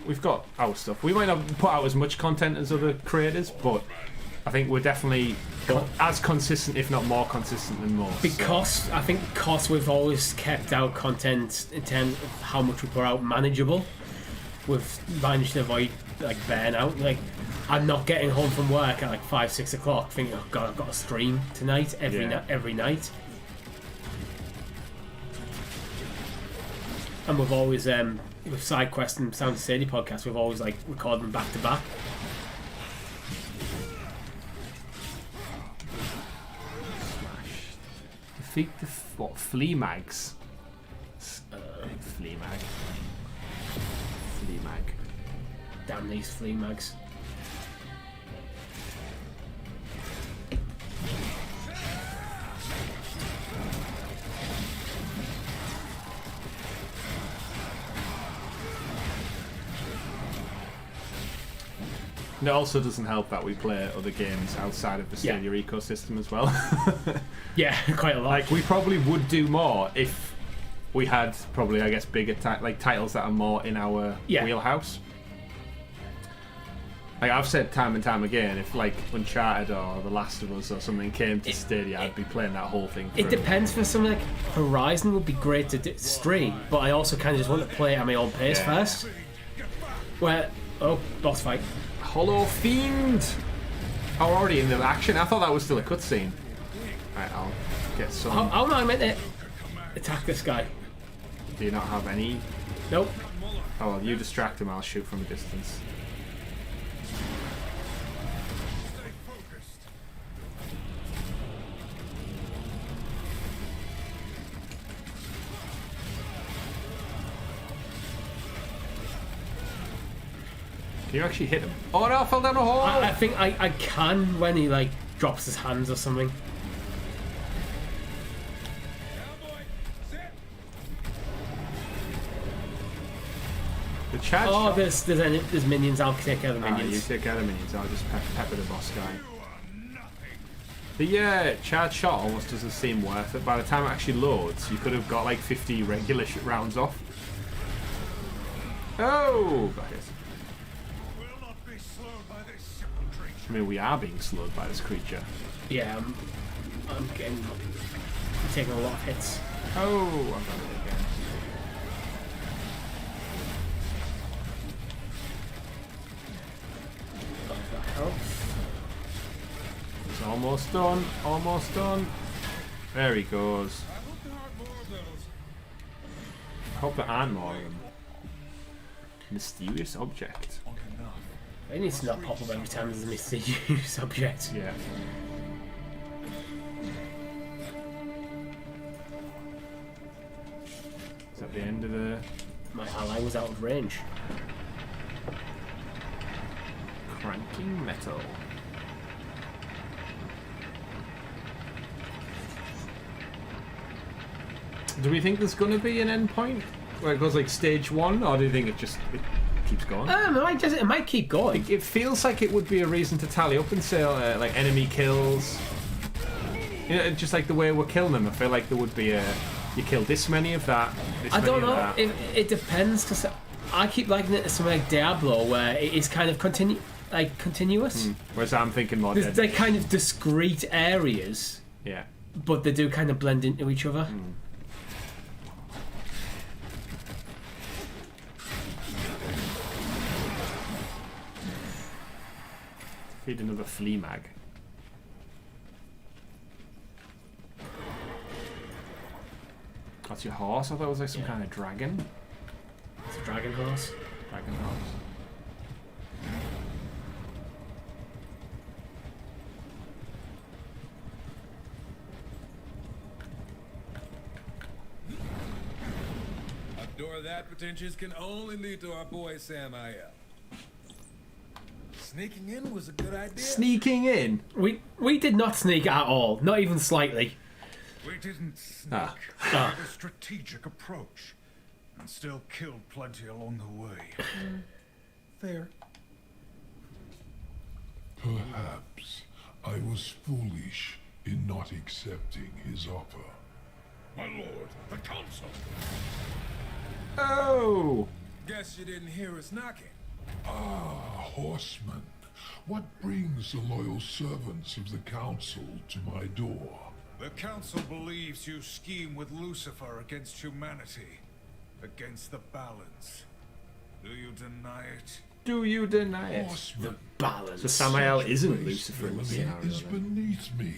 A: we've got our stuff. We might not put out as much content as other creators, but I think we're definitely as consistent, if not more consistent than most.
B: Because I think we've always kept our content in terms of how much we put out manageable. We've managed to avoid like burnout. Like, I'm not getting home from work at like 5-6 o'clock thinking, oh god, I've got a stream tonight every night. And we've always with SideQuest and Sound Stadia podcast, we've always like recorded them back to back.
A: Defeat the flea mags. Flea mag. Flea mag.
B: Damn these flea mags.
A: And it also doesn't help that we play other games outside of the Stadia ecosystem as well.
B: Yeah, quite a lot.
A: Like, we probably would do more if we had probably, I guess, bigger titles that are more in our wheelhouse. Like, I've said time and time again, if like Uncharted or The Last of Us or something came to Stadia, I'd be playing that whole thing through.
B: It depends. For something like Horizon would be great to stream, but I also kind of just want to play at my own pace first. Where, boss fight.
A: Hollow Fiend! Oh, we're already in the action. I thought that was still a cutscene. Right, I'll get some.
B: Oh no, I meant to attack this guy.
A: Do you not have any?
B: Nope.
A: Oh, well, you distract him, I'll shoot from a distance. Can you actually hit him? Oh no, I fell down a hole!
B: I think I can when he like drops his hands or something.
A: The chat.
B: Oh, there's minions. I'll take care of the minions.
A: You take care of the minions. I'll just pepper the boss guy. The charge shot almost doesn't seem worth it. By the time it actually loads, you could have got like 50 regular rounds off. Oh, got hit. I mean, we are being slowed by this creature.
B: Yeah, I'm taking a lot of hits.
A: Oh, I've done it again.
B: That helps.
A: It's almost done. Almost done. There he goes. I hope there aren't more of them. Mysterious object.
B: It needs to not pop up every time there's a mysterious subject.
A: Yeah. Is that the end of the...
B: My ally was out of range.
A: Cranking metal. Do we think there's going to be an end point? Where it goes like stage 1? Or do you think it keeps going?
B: It might keep going.
A: It feels like it would be a reason to tally up and say like enemy kills. You know, just like the way we're killing them. I feel like there would be you kill this many of that.
B: I don't know. It depends, because I keep liking it to something like Diablo, where it is kind of continuous.
A: Whereas I'm thinking more.
B: There's like kind of discrete areas.
A: Yeah.
B: But they do kind of blend into each other.
A: Feed another flea mag. What's your horse? I thought it was like some kind of dragon.
B: It's a dragon horse.
A: Dragon horse.
D: A door that pretentious can only lead to our boy Samael. Sneaking in was a good idea.
A: Sneaking in?
B: We did not sneak at all. Not even slightly.
C: We didn't sneak. We had a strategic approach, and still killed plenty along the way.
D: Fair.
E: Perhaps I was foolish in not accepting his offer.
C: My lord, the council.
A: Oh!
D: Guess you didn't hear us knocking.
E: Ah, Horsemen, what brings the loyal servants of the council to my door?
C: The council believes you scheme with Lucifer against humanity, against the balance. Do you deny it?
A: Do you deny it?
E: Horsemen,
B: Balance.
A: So Samael isn't
E: Grace
A: Lucifer in the
E: villainy
A: scenario.
E: is
A: then.
E: beneath me.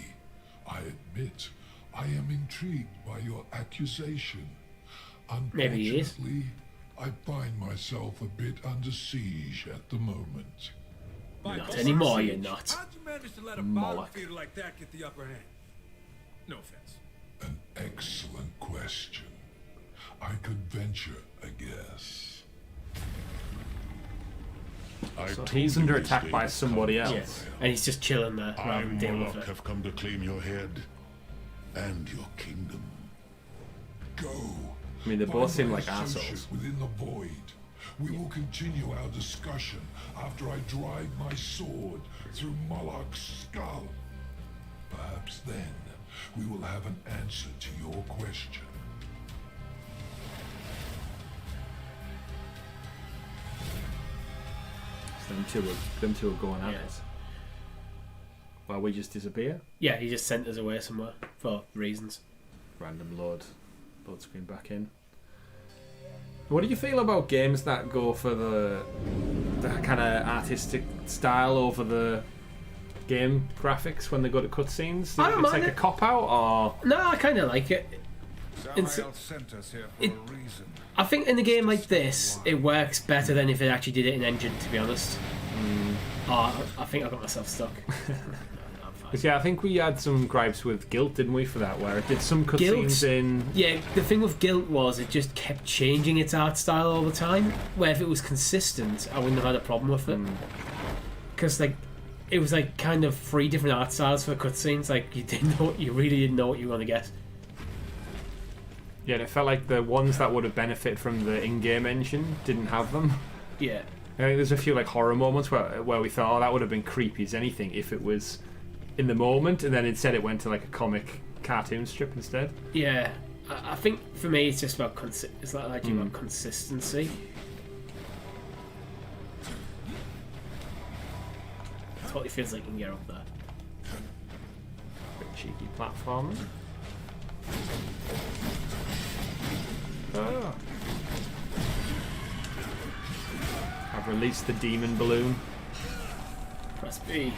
E: I admit, I am intrigued by your accusation.
B: Maybe he is.
E: Unfortunately, I find myself a bit under siege at the moment.
B: Not anymore, you're not.
D: How'd you manage to let a
A: Moloch.
D: bottom feeder like that get the upper hand? No offense.
E: An excellent question. I could venture a guess.
A: So he's under attack by somebody else.
B: Yes. And he's just chilling there rather than dealing with
F: Moloch
B: it.
F: have come to claim your head and your kingdom.
E: Go.
A: I mean, they
E: Find
A: both seem
E: my
A: like
E: associate
A: assholes.
E: within the void. We will continue our discussion after I drive my sword through Moloch's skull. Perhaps then we will have an answer to your question.
A: So them two are going at
B: Yeah.
A: us. While we just disappear.
B: Yeah, he just sent us away somewhere for reasons.
A: Random load screen back in. What do you feel about games that go for the kind of artistic style over the game graphics when they go to cutscenes?
B: I don't
A: it's
B: mind
A: like
B: it.
A: a cop out, or
B: No, I kind of like it.
C: Samael sent us here for a reason.
B: I think in a game like this, it works better than if it actually did it in engine, to be honest. Oh, I think I got myself stuck. No, I'm fine.
A: 'cause, yeah, I think we had some gripes with Guilt, didn't we, for that? Where it did some cutscenes in.
B: Yeah, the thing with Guilt was it just kept changing its art style all the time. Where if it was consistent, I wouldn't have had a problem with it. Because like, it was like kind of 3 different art styles for cutscenes. Like you really didn't know what you were going to get.
A: Yeah, and it felt like the ones that would have benefited from the in-game engine didn't have them.
B: Yeah.
A: I think there's a few like horror moments where we thought, oh, that would have been creepy as anything if it was in the moment, and then instead it went to like a comic cartoon strip instead.
B: Yeah, I think for me it's just about it's like about consistency. Totally feels like you can get up there.
A: Bit cheeky platforming. Oh. I've released the demon balloon.
B: Press B.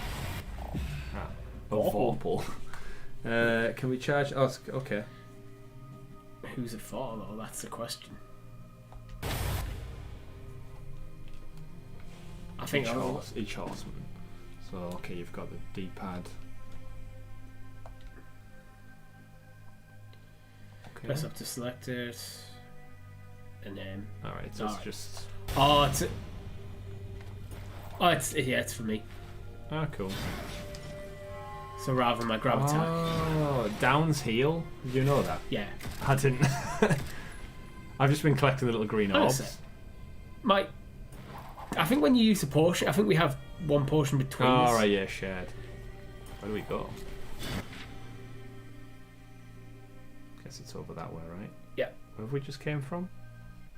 A: Vorpal. Can we charge? Oh, okay.
B: Who's it for though? That's the question. I think
A: Each horseman. So okay, you've got the D-pad. Okay.
B: press up to select it, and then.
A: All right, so
B: Alright.
A: it's just.
B: It's for me.
A: Oh, cool.
B: So rather than my grab attack,
A: Oh, Down's heal. Did you know that?
B: yeah.
A: I didn't. I've just been collecting the little green orbs.
B: Honestly. I think when you use a potion, I think we have one potion between us.
A: Oh, right, yeah, shared. Where do we go? Guess it's over that way, right?
B: Yeah.
A: Where have we just came from?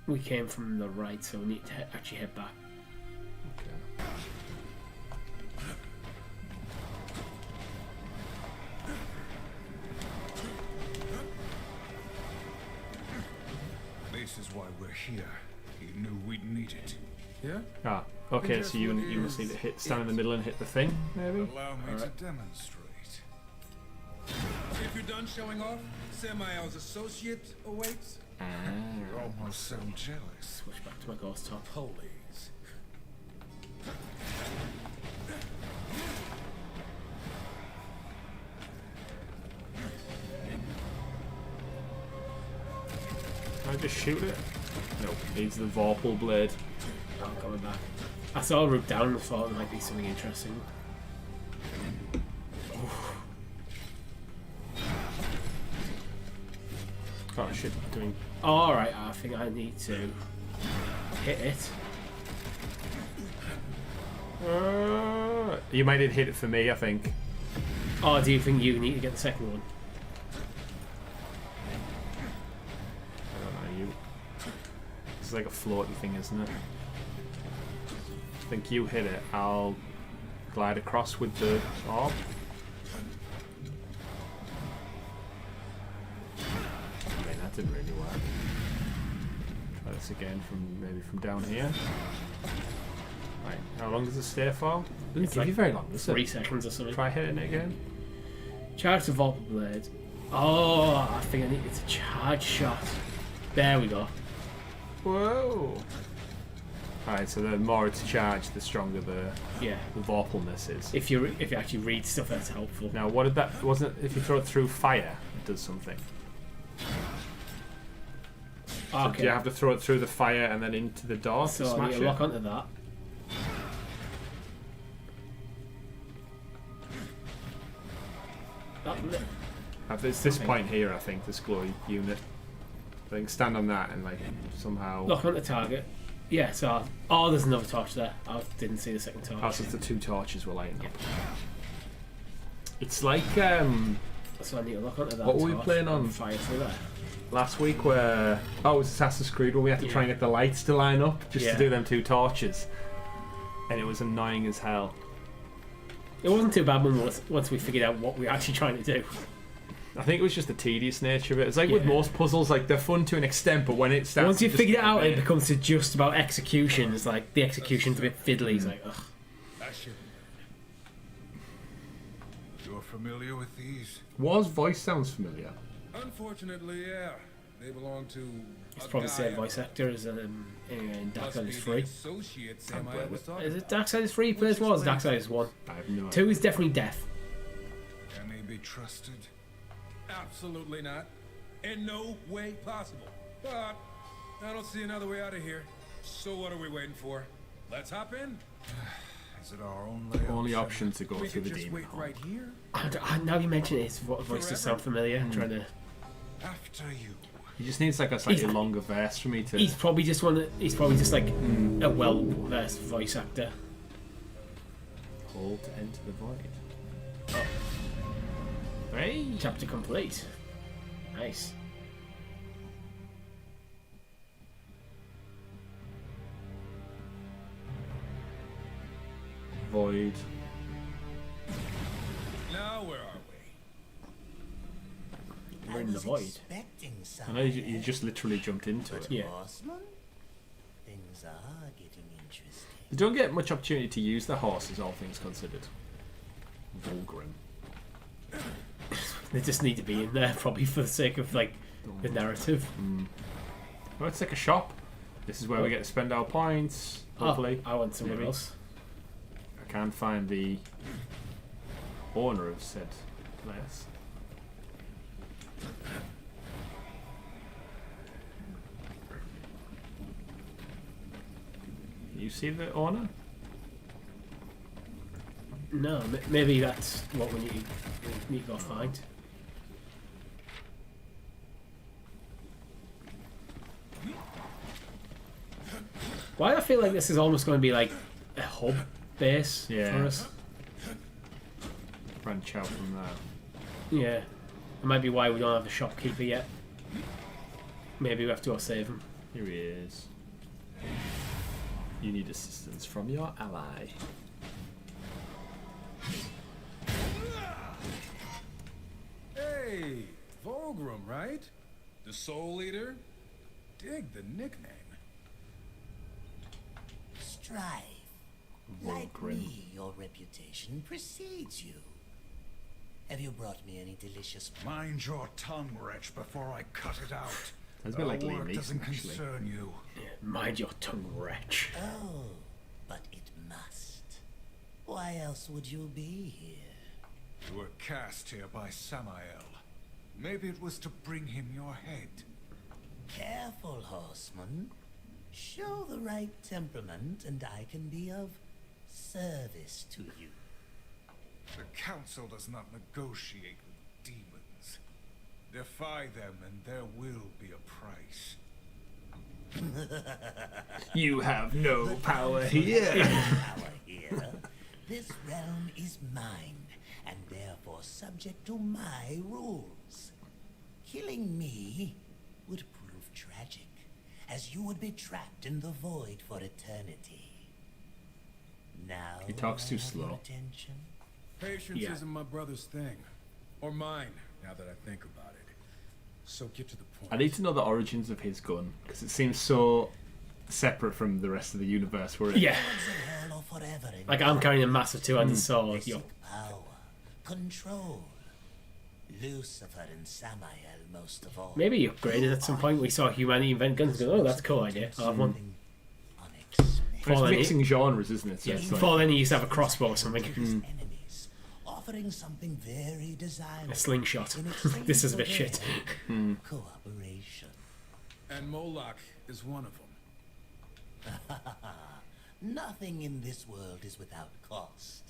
B: We came from the right, so we need to actually head back.
A: Okay.
C: This is why we're here. He knew we'd need it.
D: Yeah?
A: Ah, okay,
D: And
A: so you
D: guess what
A: must need
D: is
A: to stand in the middle and hit the thing, maybe?
C: Allow me
B: Alright.
C: to demonstrate. If
D: you're done showing off, Samael's associate awaits.
C: You almost sound jealous.
B: Switch back to my ghost top.
D: Please.
A: Can I just shoot it? Nope, needs the Vorpal blade.
B: Oh, I'm coming back. I saw a route down and thought it might be something interesting.
A: Oh shit, doing.
B: Oh, alright, I think I need to hit it.
A: You might need to hit it for me, I think.
B: Oh, do you think you need to get the second one?
A: I don't know, you. It's like a floaty thing, isn't it? I think you hit it, I'll glide across with the orb. I mean, that didn't really work. Try this again maybe from down here. Right, how long does it stay for? Doesn't
B: It's
A: give
B: like
A: you very long, does
B: 3
A: it?
B: seconds or something.
A: Try hitting it again.
B: Charge the Vorpal blade. Oh, I think I need it's a charge shot. There we go.
A: Whoa! Alright, so the more it's charged, the stronger the
B: Yeah.
A: vorpalness is.
B: If you actually read stuff, that's helpful.
A: Now, what did that? Wasn't it if you throw it through fire, it does something? So
B: Okay.
A: do you have to throw it through the fire and then into the door to
B: So I
A: smash
B: need to
A: it?
B: lock onto that.
A: At this point here, I think this glowy unit. I think stand on that and like somehow.
B: Lock onto target. Yeah, so oh, there's another torch there. I didn't see the second torch.
A: Oh, so it's the 2 torches we're lighting up. It's like
B: So I need to lock onto that.
A: What were we
B: torch
A: playing on?
B: and fire through there.
A: last week where it was Assassin's Creed where we had to try and get the lights to line up just to do them 2 torches, and it was annoying as hell.
B: It wasn't too bad when once we figured out what we were actually trying to do.
A: I think it was just the tedious nature of it. It's like with most puzzles, like they're fun to an extent, but when it starts,
B: once you figure it out, it becomes just about execution. It's like the execution's a bit fiddly. It's like, ugh.
C: You're familiar with these?
A: War's voice sounds familiar.
D: Unfortunately, yeah. They belong to.
B: It's probably the same voice actor as in Darksiders 3. Is it Darksiders 3 plays was Darksiders 1?
A: I have no idea.
B: 2 is definitely death.
C: Can they be trusted?
D: Absolutely not. In no way possible. But I don't see another way out of here. So what are we waiting for? Let's hop in.
C: Is it our only
A: option to go
D: We
A: through
D: could
A: the
D: just
A: demon
D: wait
A: hole?
D: right here.
B: Now you mention it, his voice does sound familiar. I'm trying to.
C: after you.
A: He just needs like a slightly longer verse for me to.
B: He's probably just like a well-versed voice actor.
A: Hold to enter the void. Oh. Hey.
B: Chapter complete. Nice.
A: Void.
D: Now where are we?
B: We're in the void.
A: I know you just literally jumped into it.
B: Yeah.
G: Horsemen? Things are getting interesting.
A: You don't get much opportunity to use the horses, all things considered. Vulgrim.
B: They just need to be in there, probably for the sake of like the narrative.
A: Well, it's like a shop. This is where we get to spend our points. Hopefully.
B: I want somewhere else.
A: I can't find the owner of said place. You see the owner?
B: No, maybe that's what we need to go find. Why do I feel like this is almost going to be like a hub base for us?
A: Branch out from there.
B: Yeah. It might be why we don't have a shopkeeper yet. Maybe we have to go save him.
A: Here he is. You need assistance from your ally.
D: Hey, Vulgrim, right? The Soul Eater? Dig the nickname.
G: Strive. Like
A: Vulgrim.
G: me, your reputation precedes you. Have you brought me any delicious...
C: Mind your tongue, wretch, before I cut it out.
A: That's a bit like
C: Our
A: Liam
C: work
A: Neeson,
C: doesn't
A: actually.
C: concern you.
B: Mind your tongue, wretch.
G: Oh, but it must. Why else would you be here?
C: You were cast here by Samael. Maybe it was to bring him your head.
G: Careful, Horseman. Show the right temperament, and I can be of service to you.
C: The council does not negotiate with demons. Defy them, and there will be a price.
A: You have no power here.
G: Power here. This realm is mine, and therefore subject to my rules. Killing me would prove tragic, as you would be trapped in the void for eternity. Now
A: He talks too
G: I have
A: slow.
G: your attention.
D: Patience
B: Yeah.
D: isn't my brother's thing. Or mine, now that I think about it. So get to the point.
A: I need to know the origins of his gun, because it seems so separate from the rest of the universe. Where it,
B: Yeah.
G: Gods of hell are forever in
B: Like I'm carrying a massive two-handed
G: They
B: sword.
G: seek
B: Yo.
G: power, control. Lucifer and Samael most of all.
B: Maybe he upgraded at some point. We saw humanity invent guns. And go, oh, that's a cool idea. I'll have one.
G: Something unexpected.
A: It's
B: Fall in
A: mixing genres, isn't it? So
B: Yeah,
A: it's
B: before then he used to have a crossbow or something.
G: Enemies, offering something very desirable.
B: A slingshot.
G: in exchange
B: This is a
G: for
B: bit shit.
G: their Cooperation.
D: And Moloch is one of them.
G: Nothing in this world is without cost.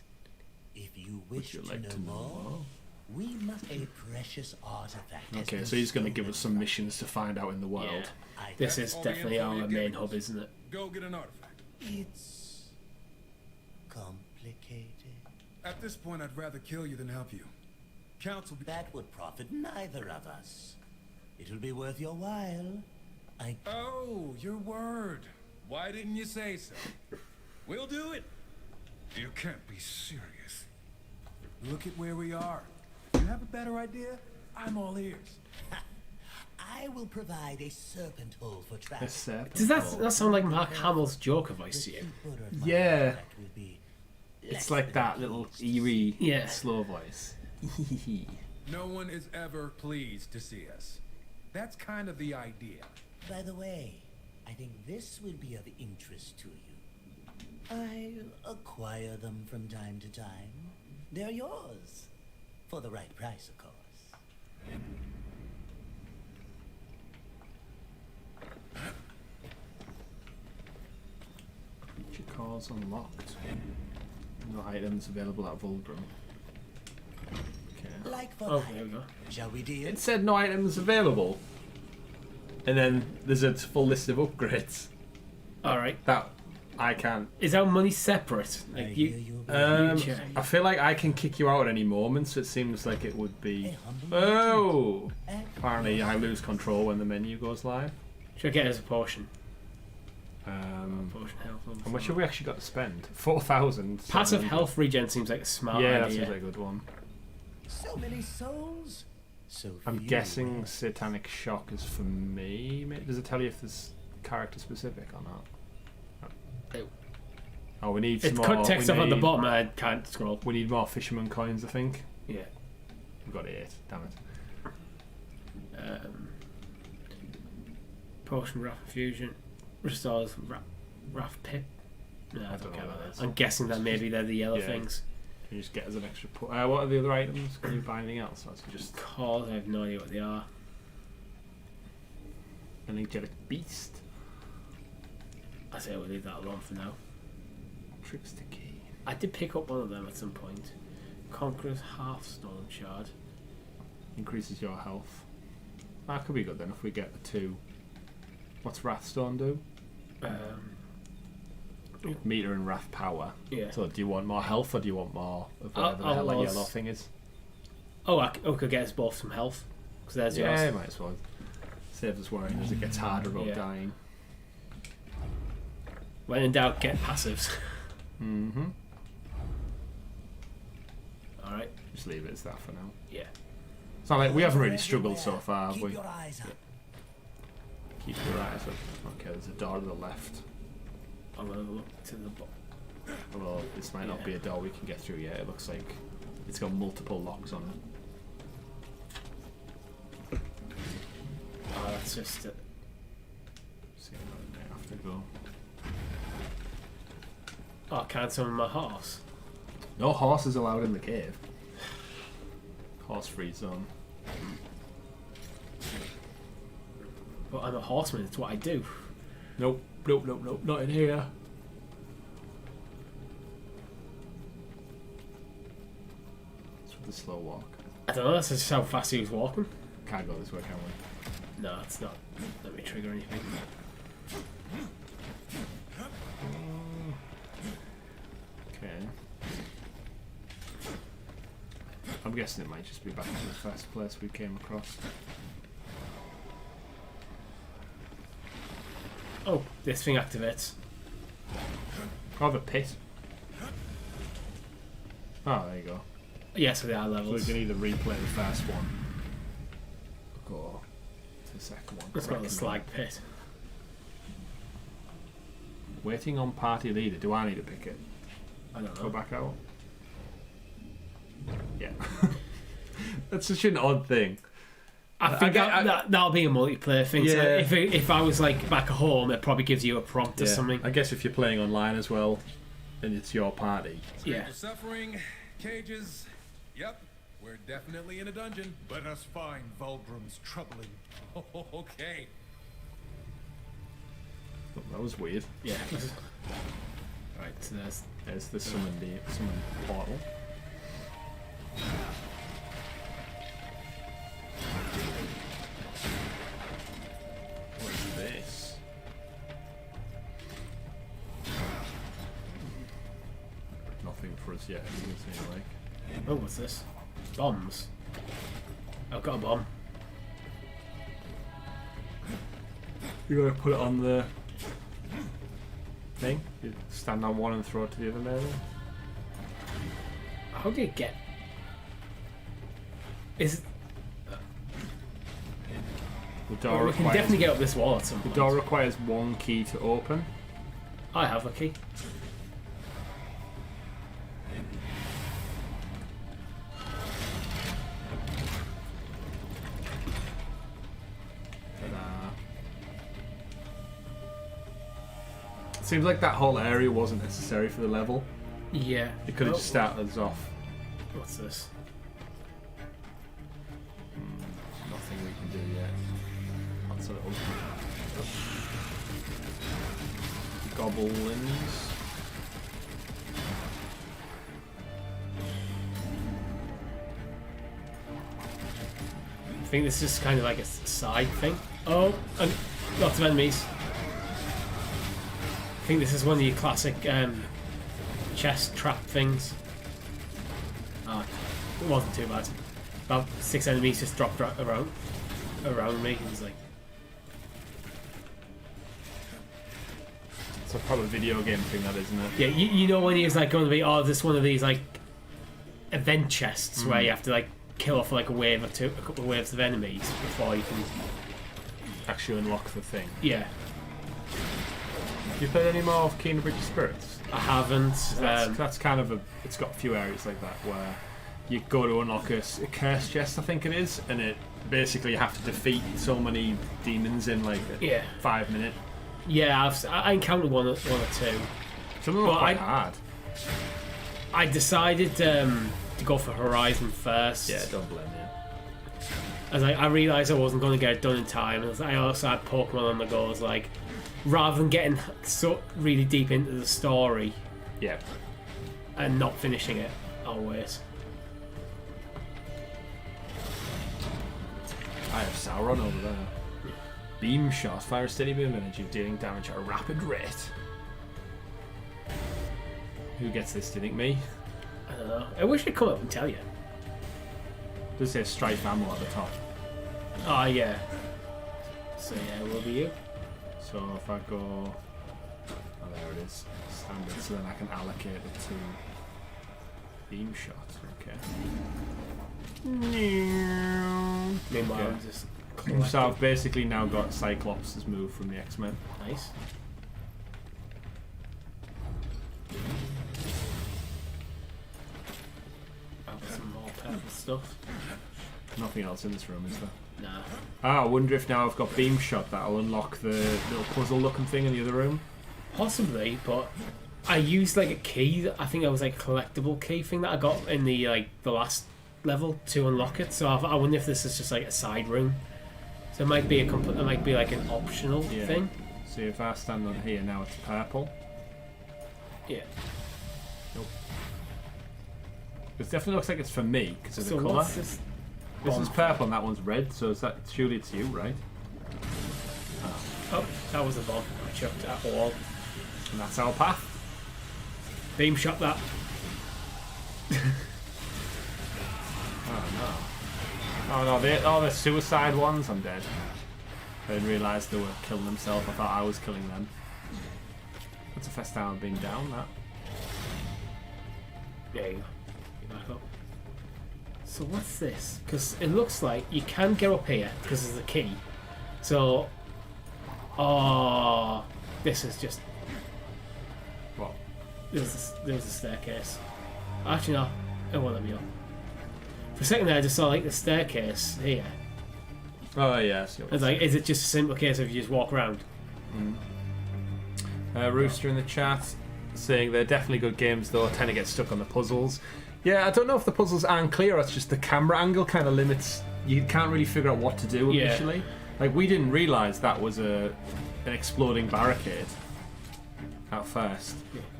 G: If you wish
A: you
G: to,
A: like
G: know
A: to know
G: more,
A: more?
G: we must a precious artifact. has
A: Okay,
G: been
A: so he's going to give
G: stolen
A: us some
G: from
A: missions to find out in the world.
B: Yeah.
G: I-
B: This is
D: All the
B: definitely
D: info
B: our
D: you're
B: main
D: giving
B: hub,
D: us.
B: isn't it?
D: Go get an artifact.
G: It's complicated.
D: At this point, I'd rather kill you than help you. Council be...
G: That would profit neither of us. It'll be worth your while. I
D: Oh, your word. Why didn't you say so? We'll do it.
C: You can't be serious.
D: Look at where we are. You have a better idea? I'm all ears.
G: I will provide a serpent hole for travel.
A: A serpent.
B: Does that sound like Mark Hamill's Joker voice to you?
A: Yeah.
G: It's
A: It's like that little eerie,
B: Yeah.
A: slow voice.
D: No one is ever pleased to see us. That's kind of the idea.
G: By the way, I think this would be of interest to you. I acquire them from time to time. They're yours. For the right price, of course.
A: Feature cars unlocked. No items available at Vulgrim. Okay.
G: Like for
B: Oh,
G: like.
B: there we go.
G: Shall we deal?
A: It said no items available. And then there's a full list of upgrades
B: Alright.
A: that I can't.
B: Is our money separate?
G: I
B: Like
G: hear
B: you.
G: you.
B: Okay.
A: I feel like I can kick you out at any moment, so it seems like it would be.
G: A humble
A: Oh!
G: act.
A: Apparently, I lose control when the menu goes live.
B: Should I get us a potion?
A: How
B: Health.
A: much have we actually got to spend? 4,000.
B: Passive health regen seems like a smart
A: Yeah, that
B: idea.
A: seems like a good one.
G: So many souls. So
A: I'm
G: few
A: guessing
G: left.
A: Satanic Shock is for me. Does it tell you if there's character specific or not?
B: Oh.
A: Oh, we need
B: It's
A: some
B: cut
A: more.
B: text
A: we
B: up at the
A: need-
B: bottom. I can't scroll.
A: We need more fisherman coins, I think.
B: Yeah.
A: We've got 8. Damn it.
B: Potion Wrath Infusion restores Wrath Pip. No, I
A: don't
B: don't
A: know
B: care
A: what
B: about
A: that is.
B: that. I'm guessing that maybe they're the yellow
A: Yeah.
B: things.
A: Can you just get us an extra? What are the other items? Can you buy anything else? Or is it just
B: Cause I have no idea what they are.
A: an angelic beast?
B: I say we'll leave that alone for now.
A: Trickster key.
B: I did pick up one of them at some point. Conqueror's Hearthstone Shard.
A: Increases your health. That could be good then if we get the 2. What's Wrathstone do? Meter and Wrath power.
B: Yeah.
A: So do you want more health or do you want more of
B: I'll-
A: whatever the hell that
B: I'll-
A: yellow thing is?
B: Oh, I could get us both some health. Because there's
A: Yeah,
B: yours.
A: might as well. Saves us worrying as it gets harder about
B: Yeah.
A: dying.
B: When in doubt, get passives.
A: Mm-hmm.
B: Alright.
A: Just leave it as that for now.
B: Yeah.
A: It's not like we haven't really struggled so far, have
G: Keep
A: we?
G: your eyes up.
A: Keep your eyes up. Okay, there's a door to the left.
B: I'm going to look to the bottom.
A: Although this might not be a door we can get through yet. It looks like It's got multiple locks on it.
B: Oh, that's just it.
A: See what I have to go.
B: Oh, I can't summon my horse.
A: No horse is allowed in the cave. Horse-free zone.
B: But I'm a horseman, it's what I do.
A: Nope, not in here. It's with the slow walk.
B: I don't know, that's just how fast he was walking.
A: Can't go this way, can we?
B: No, it's not. Let me trigger anything.
A: Okay. I'm guessing it might just be back to the first place we came across.
B: Oh, this thing activates.
A: Oh, the pit. Oh, there you go.
B: Yeah, so they are
A: So we
B: levels.
A: can either replay the first one or go to the second one.
B: It's got the slag pit.
A: Waiting on party leader. Do I need to pick it?
B: I don't
A: Go
B: know.
A: back out? Yeah. That's such an odd thing.
B: I think that'll be a multiplayer thing. So
A: Yeah.
B: if I was like back at home, it probably gives you a prompt or something.
A: I guess if you're playing online as well, and it's your party.
B: Yeah.
D: Suffering, cages. Yep, we're definitely in a dungeon.
C: Let us find Vulgrim's troubling.
D: Okay.
A: Oh, that was weird.
B: Yeah. Right, so
A: There's the summon portal. What is this? Nothing for us yet. It doesn't seem like.
B: oh, what's this? Bombs. I've got a bomb.
A: You gotta put it on the thing. You stand on one and throw it to the other maybe.
B: How do you get? Is
A: The door
B: we can
A: requires,
B: definitely get up this wall at some
A: the
B: point.
A: door requires one key to open.
B: I have a key.
A: Ta-da. Seems like that whole area wasn't necessary for the level.
B: Yeah.
A: It could have
B: Oh,
A: just started us off.
B: What's this?
A: Nothing we can do yet. That's a little goblins.
B: I think this is just kind of like a side thing. Oh, and lots of enemies. I think this is one of your classic chest trap things. It wasn't too bad. About 6 enemies just dropped around me. It was like,
A: It's a proper video game thing, that isn't it?
B: yeah, you know when he was like going to be, oh, this one of these like event chests where you have to like kill off like a wave or two, a couple of waves of enemies before you can.
A: Actually unlock the thing.
B: Yeah,
A: Have you played any more of Keen and Richie Spirits?
B: I haven't.
A: That's kind of it's got a few areas like that where you go to unlock a curse chest, I think it is, and it basically you have to defeat so many demons in like a 5 minute.
B: Yeah, I encountered one or two.
A: Some of them are quite hard.
B: I decided to go for Horizon first.
A: Yeah, don't blame you.
B: As I realised I wasn't going to get it done in time, and I also had Pokemon on the go. I was like, rather than getting so really deep into the story,
A: Yeah.
B: and not finishing it, I'll wait.
A: I have Sauron over there. Beam shot. Fire a steady beam of energy, dealing damage at a rapid rate. Who gets this, do you think? Me?
B: I don't know. I wish I'd come up and tell you.
A: Does say strife ammo at the top.
B: Oh, yeah. So, yeah, it will be you.
A: So if I go... Oh, there it is. Standard. So then I can allocate it to beam shot. Okay.
B: Meanwhile,
A: Okay.
B: I'm just
A: So I've basically now got Cyclops' move from the X-Men.
B: nice. I've got some stuff.
A: Nothing else in this room, is there?
B: Nah.
A: Ah, I wonder if now I've got beam shot that'll unlock the little puzzle-looking thing in the other room.
B: Possibly, but I used like a key. I think it was like a collectible key thing that I got in the last level to unlock it. So I wonder if this is just like a side room. So it might be it might be like an optional thing.
A: See if I stand on here now, it's purple.
B: Yeah.
A: Nope. It definitely looks like it's for me because of the colour.
B: What's this?
A: This is purple and that one's red, so is that surely it's you, right?
B: Oh, that was a bomb. I chucked at all.
A: And that's our path.
B: Beam shot that.
A: Oh no, the suicide ones, I'm dead. I didn't realise they were killing themselves, I thought I was killing them. That's the first time I've been down, that.
B: There you go. Get back up. So what's this? Because it looks like you can get up here because there's a key. So, this is just.
A: What?
B: There's a staircase. Actually, no, it won't let me up. For a second there, I just saw like the staircase here.
A: Oh yes.
B: I was like, is it just a simple case of you just walk around?
A: Rooster in the chat saying they're definitely good games though. I tend to get stuck on the puzzles. Yeah, I don't know if the puzzles aren't clear or it's just the camera angle kind of limits. You can't really figure out what to do initially. Like we didn't realise that was an exploding barricade at first.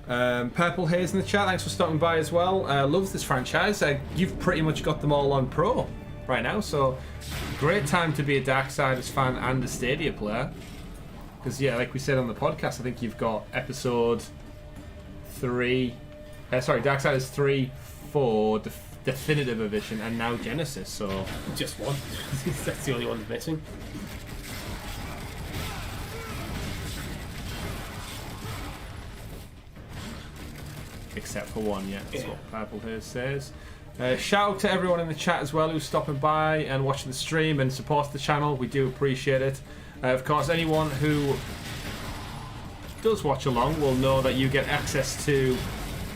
A: Purple Haze in the chat, thanks for stopping by as well. Loves this franchise. You've pretty much got them all on Pro right now, so great time to be a Darksiders fan and a Stadia player. Because yeah, like we said on the podcast, I think you've got episode 3, Darksiders 3, 4, Definitive Edition, and now Genesis, so...
B: Just one. That's the only one missing.
A: Except for one, that's what Purple here says. Shout out to everyone in the chat as well who's stopping by and watching the stream and supports the channel. We do appreciate it. Of course, anyone who does watch along will know that you get access to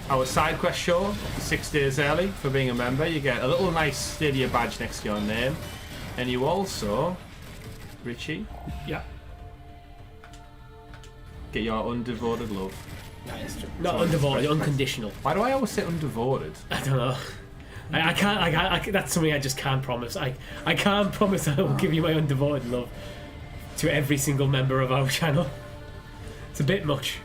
A: our side quest show up to 6 days early for being a member. You get a little nice Stadia badge next to your name, and you also, Richie, get your undevoted love.
B: That is true. Not undevoted, unconditional.
A: Why do I always say undevoted?
B: I don't know. I can't. That's something I just can't promise. I can't promise I will give you my undevoted love to every single member of our channel. It's a bit much.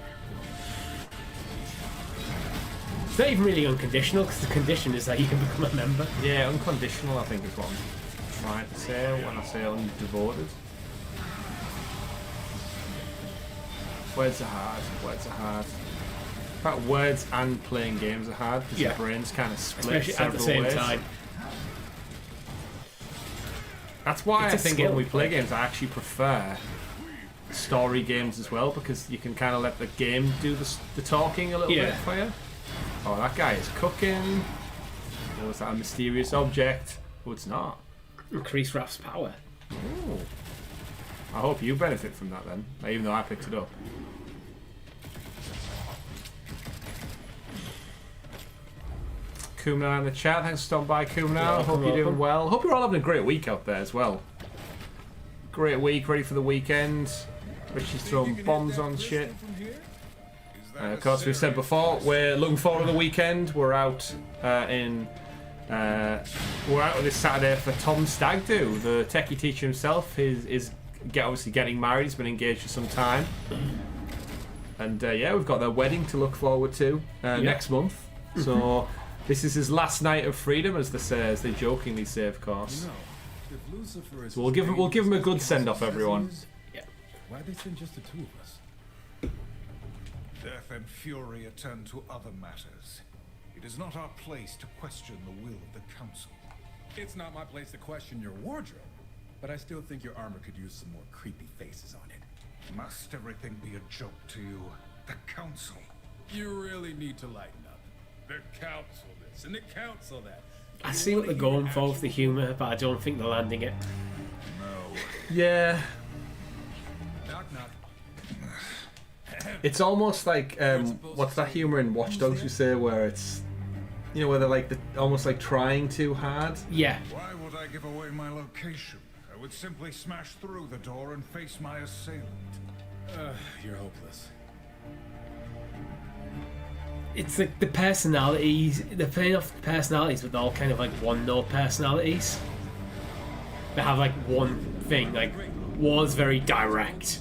B: It's not even really unconditional because the condition is that you can become a member.
A: Yeah, unconditional I think is what I'm trying to say when I say undevoted. Words are hard. Words are hard. In fact, words and playing games are hard because your brains kind of split
B: especially at the same time.
A: That's why I think when we play games, I actually prefer story games as well because you can kind of let the game do the talking a little bit for you. Oh, that guy is cooking. Or is that a mysterious object? Oh, it's not.
B: Increase Raph's power.
A: Ooh. I hope you benefit from that then, even though I picked it up. Kumna in the chat, thanks for stopping by, Kumna. Hope you're doing well. Hope you're all having a great week out there as well. Great week, ready for the weekend. Richie's throwing bombs on shit. Of course, we've said before, we're looking forward to the weekend. We're out this Saturday for Tom Stag Do. The techie teacher himself is obviously getting married. He's been engaged for some time, and we've got their wedding to look forward to next month. So this is his last night of freedom, as they jokingly say, of course. So we'll give him a good send off, everyone.
D: Why'd they send just the two of us?
C: Death and fury attend to other matters. It is not our place to question the will of the council.
D: It's not my place to question your wardrobe, but I still think your armor could use some more creepy faces on it.
C: Must everything be a joke to you? The council.
D: You really need to lighten up. The council this and the council that.
B: I see what they're going for with the humour, but I don't think they're landing it.
C: No.
A: Yeah.
D: Knock knock.
A: It's almost like what's that humour in Watch Dogs you say where it's You know, where they're like almost like trying too hard.
B: Yeah.
C: Why would I give away my location? I would simply smash through the door and face my assailant.
D: You're hopeless.
B: It's like the personalities, they're playing off the personalities, but they're all kind of like one-note personalities. They have like one thing, like War's very direct,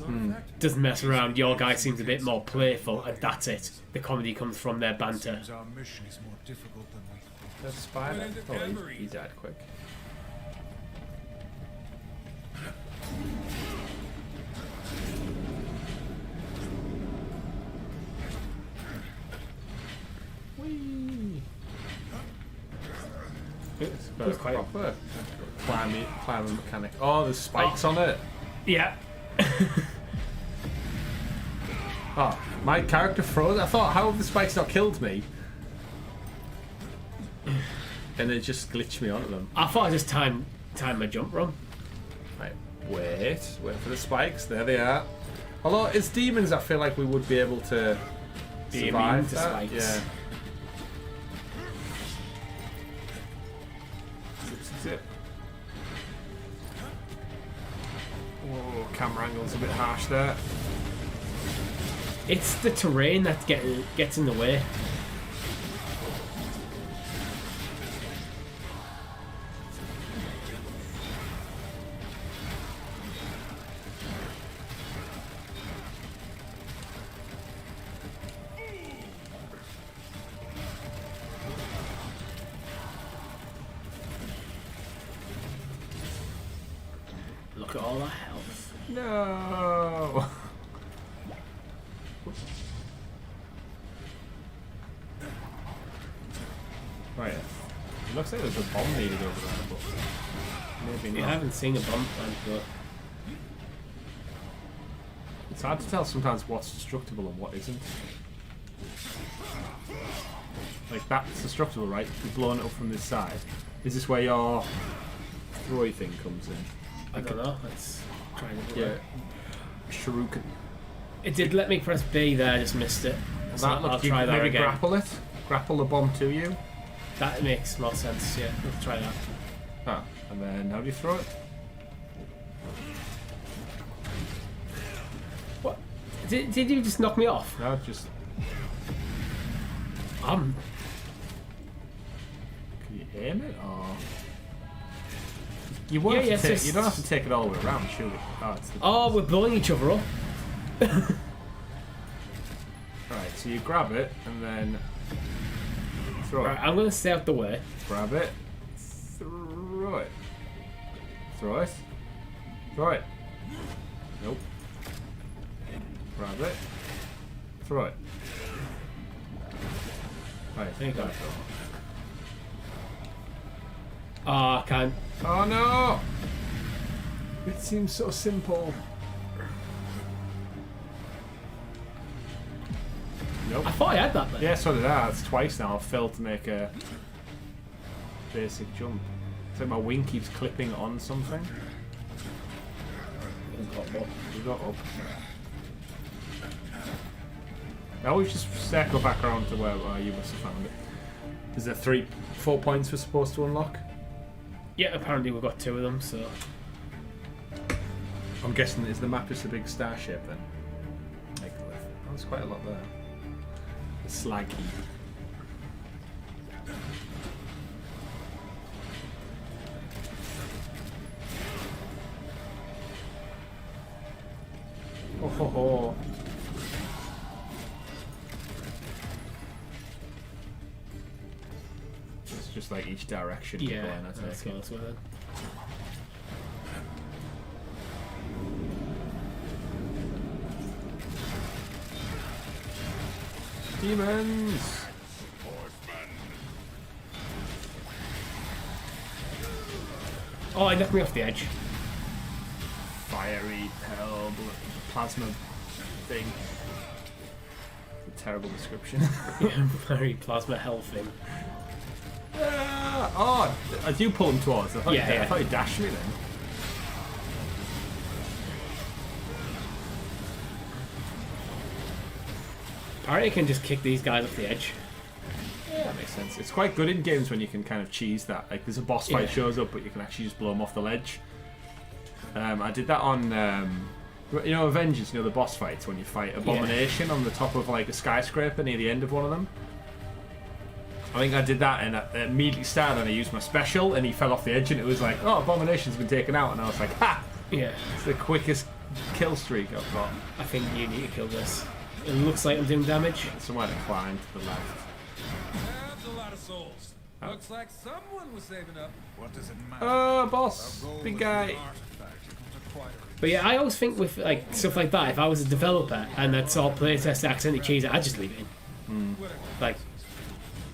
B: doesn't mess around. Your guy seems a bit more playful, and that's it. The comedy comes from their banter.
C: Seems our mission is more difficult than we thought.
A: That's spider. Oh, he died quick. Whee! It's got a proper climbing mechanic. Oh, there's spikes on it.
B: Yeah.
A: Oh, my character froze. I thought, how have the spikes not killed me? And it just glitched me onto them.
B: I thought I just timed my jump run.
A: Right, wait for the spikes. There they are. Although as demons, I feel like we would be able to
B: Be
A: survive
B: immune to
A: that.
B: spikes.
A: Yeah. Zip. Oh, camera angle's a bit harsh there.
B: It's the terrain that gets in the way. Look at all that health.
A: No. Right. It looks like there's a bomb needed over there, but maybe
B: I
A: not.
B: haven't seen a bomb plant, but
A: It's hard to tell sometimes what's destructible and what isn't. Like that's destructible, right? You've blown it up from this side. Is this where your throwy thing comes in?
B: I don't know. Let's try and do
A: Yeah.
B: it.
A: Shuriken.
B: It did let me press B there, I just missed it. So
A: That
B: I'll
A: look, you
B: try that
A: maybe
B: again.
A: grapple it? Grapple the bomb to you?
B: That makes more sense, yeah. Let's try that.
A: Ah, and then how do you throw it?
B: What? Did you just knock me off?
A: No, just...
B: I'm...
A: Can you aim it, or...? You won't
B: Yeah,
A: have to
B: yeah,
A: take, you don't have to take it all the way around, surely. Oh, it's the...
B: Oh, we're blowing each other up.
A: Right, so you grab it, and then... Throw
B: Right,
A: it.
B: I'm going to stay out the way.
A: Grab it. Throw it. Throw it. Throw it. Nope. Grab it. Throw it. Right,
B: There you go.
A: go.
B: Oh, I can't.
A: Oh no! It seems so simple. Nope.
B: I thought I had that then.
A: Yeah, so did I. It's twice now. I've failed to make a basic jump. It's like my wing keeps clipping on something. We got up. Now we just circle back around to where you must have found it. Is there 4 points we're supposed to unlock?
B: Yeah, apparently we've got 2 of them, so...
A: I'm guessing, is the map just a big star shape then? Like, there's quite a lot there. The slag heap. Oh ho ho. It's just like each direction you're
B: Yeah,
A: going, I
B: let's
A: take
B: go
A: it.
B: this way then.
A: Demons!
B: Oh, it knocked me off the edge.
A: Fiery hell, plasma thing. It's a terrible description.
B: Yeah, very plasma hell thing.
A: Oh, I do pull him towards. I thought,
B: Yeah,
A: I
B: yeah.
A: thought he dashed me then.
B: Apparently I can just kick these guys off the edge.
A: Yeah, I mean, makes sense. It's quite good in games when you can kind of cheese that. Like, there's a boss fight shows up, but you can actually just blow them off the ledge. I did that on, Avengers, the boss fights when you fight Abomination on the top of, like, a skyscraper near the end of one of them. I think I did that, and I immediately started, and I used my special, and he fell off the edge, and it was like, oh, Abomination's been taken out, and I was like, ha!
B: Yeah.
A: It's the quickest kill streak I've got.
B: I think you need to kill this. It looks like I'm doing damage.
A: Somewhere to climb to the left.
D: That's a lot of souls. Looks like someone was saving up.
C: What does it matter?
A: Oh, boss. Big guy.
B: But yeah, I always think with like stuff like that, if I was a developer and I saw playtest accidentally cheese it, I'd just leave it in. Like,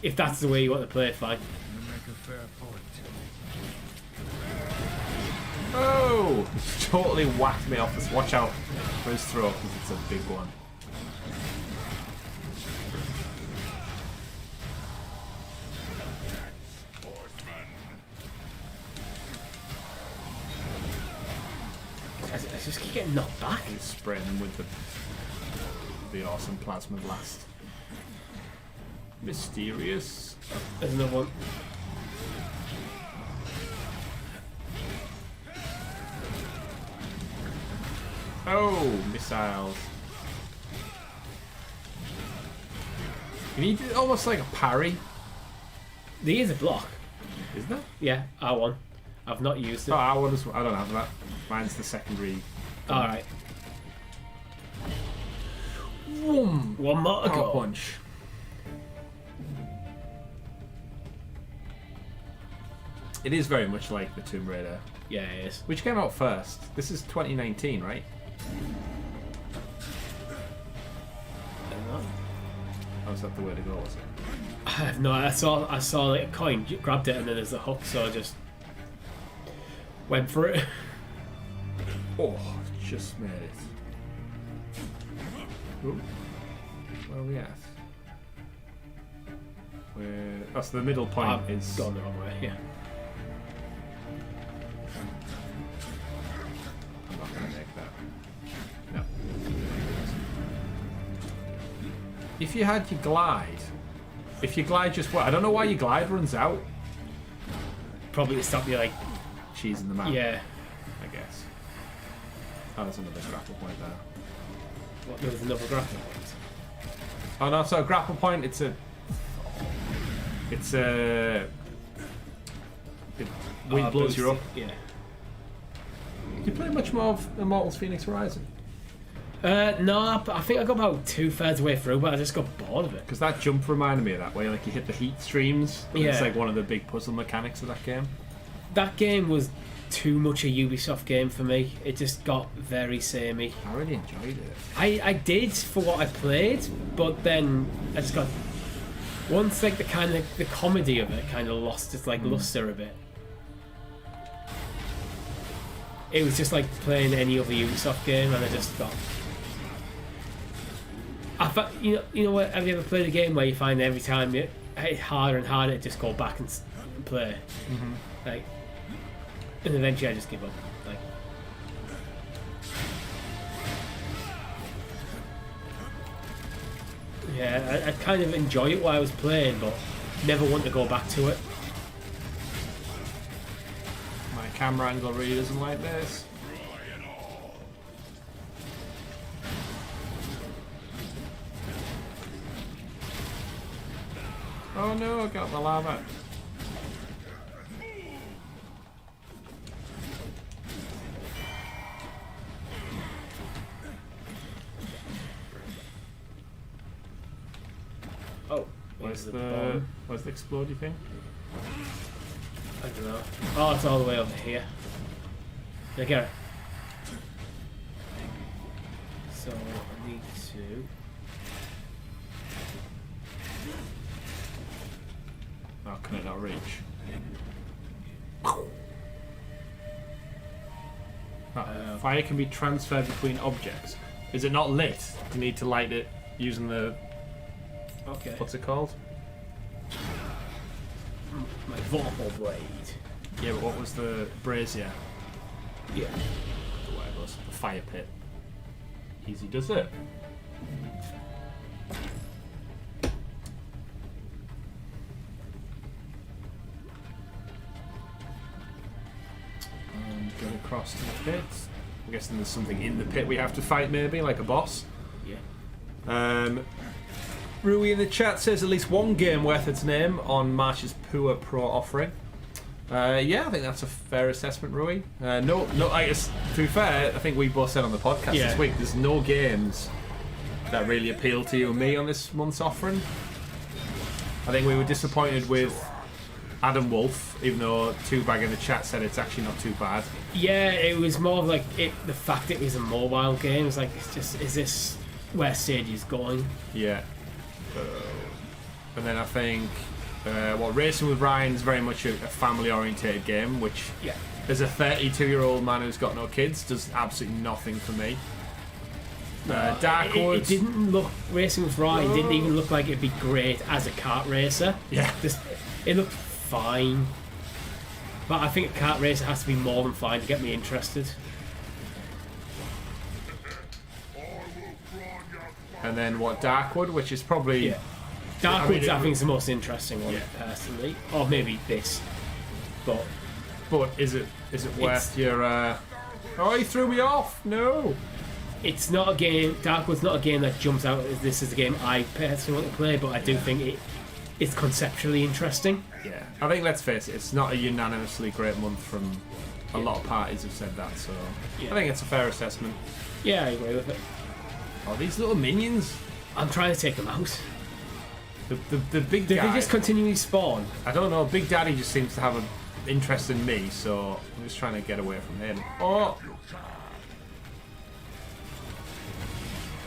B: if that's the way you want to play it, fine.
C: You make a fair point.
A: Oh! Totally whacked me off this. Watch out for his throat because it's a big one.
B: I just keep getting knocked back.
A: He's spraying them with the awesome plasma blast. Mysterious.
B: Oh, there's another one.
A: Oh, missiles. You need almost like a parry.
B: There is a block.
A: Isn't there?
B: Yeah, R1. I've not used it.
A: Oh, I don't have that. Mine's the secondary.
B: Alright.
A: One
B: more to go.
A: Punch. It is very much like the Tomb Raider.
B: Yeah, it is.
A: Which came out first? This is 2019, right? Oh, is that the way to go, was it?
B: I have no. I saw like a coin, grabbed it, and then there's a hook, so I just went for it.
A: Oh, just made it. Ooh. Where are we at? That's the middle point.
B: I've
A: is
B: gone the wrong way. Yeah.
A: I'm not gonna make that. No. If you had your glide, just I don't know why your glide runs out.
B: Probably to stop you like
A: cheesing the map.
B: Yeah.
A: I guess. Oh, there's another grapple point there.
B: What? There was another grapple point.
A: Oh no, so a grapple point. It wind blows you up.
B: Yeah.
A: Do you play much more of Immortals Phoenix Rising?
B: No, I think I got about 2/3 way through, but I just got bored of it.
A: Because that jump reminded me of that, where like you hit the heat streams.
B: Yeah.
A: It's like one of the big puzzle mechanics of that game.
B: That game was too much a Ubisoft game for me. It just got very samey.
A: I really enjoyed it.
B: I did for what I played, but then I just got once like the comedy of it kind of lost its like luster a bit. It was just like playing any other Ubisoft game, and I just got. You know what? Have you ever played a game where you find every time it hit harder and harder, to just go back and play?
A: Mm-hmm.
B: Like, and eventually I just give up. Like, yeah, I kind of enjoy it while I was playing, but never want to go back to it.
A: My camera angle really doesn't like this. Oh no, I got the lava.
B: Oh,
A: where's the explodey thing?
B: I don't know. Oh, it's all the way over here. Yeah, get it. So I need to.
A: Oh, can it not reach? Fire can be transferred between objects. Is it not lit? Do you need to light it using the...
B: Okay.
A: What's it called?
B: My vorpal blade.
A: Yeah, but what was the brazier?
B: Yeah.
A: Whatever, the fire pit. Easy does it. across to the pit. I'm guessing there's something in the pit we have to fight, maybe, like a boss.
B: Yeah.
A: Rui in the chat says at least one game worth its name on March's Poor Pro offering. Yeah, I think that's a fair assessment, Rui. No, I guess, to be fair, I think we both said on the podcast this week, there's no games that really appeal to you and me on this month's offering. I think we were disappointed with Adam Wolf, even though Two-Bag in the chat said it's actually not too bad.
B: Yeah, it was more of like the fact it was a mobile game. It's like, it's just, is this where Stadia's going?
A: Yeah. And then I think Racing with Ryan is very much a family-orientated game, which, as a 32-year-old man who's got no kids, does absolutely nothing for me. Darkwood.
B: It didn't look. Racing with Ryan didn't even look like it'd be great as a kart racer.
A: Yeah.
B: It looked fine, but I think a kart racer has to be more than fine to get me interested.
A: And then Darkwood, which is probably
B: Darkwood. I think is the most interesting one personally, or maybe this. But
A: is it worth your? Oh, he threw me off. No.
B: It's not a game. Darkwood's not a game that jumps out as this is a game I personally want to play, but I do think it's conceptually interesting.
A: Yeah, I think, let's face it, it's not a unanimously great month from a lot of parties have said that, so I think it's a fair assessment.
B: Yeah, I agree with it.
A: Oh, these little minions.
B: I'm trying to take them out.
A: The big guy.
B: Do they just continually spawn?
A: I don't know, Big Daddy just seems to have an interest in me, so I'm just trying to get away from him.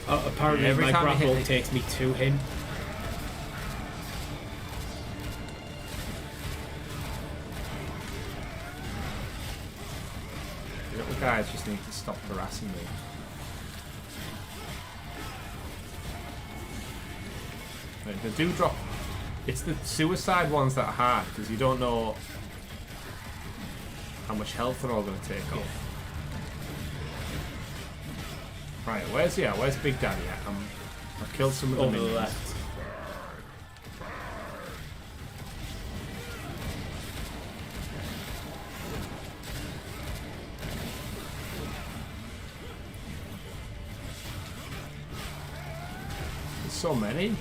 B: Apparently my grapple takes me to him.
A: The little guys just need to stop harassing me. They do drop. It's the suicide ones that are hard because you don't know how much health they're all going to take off. Right, where's Big Daddy at? I've killed some of them.
B: Over the left.
A: There's so many.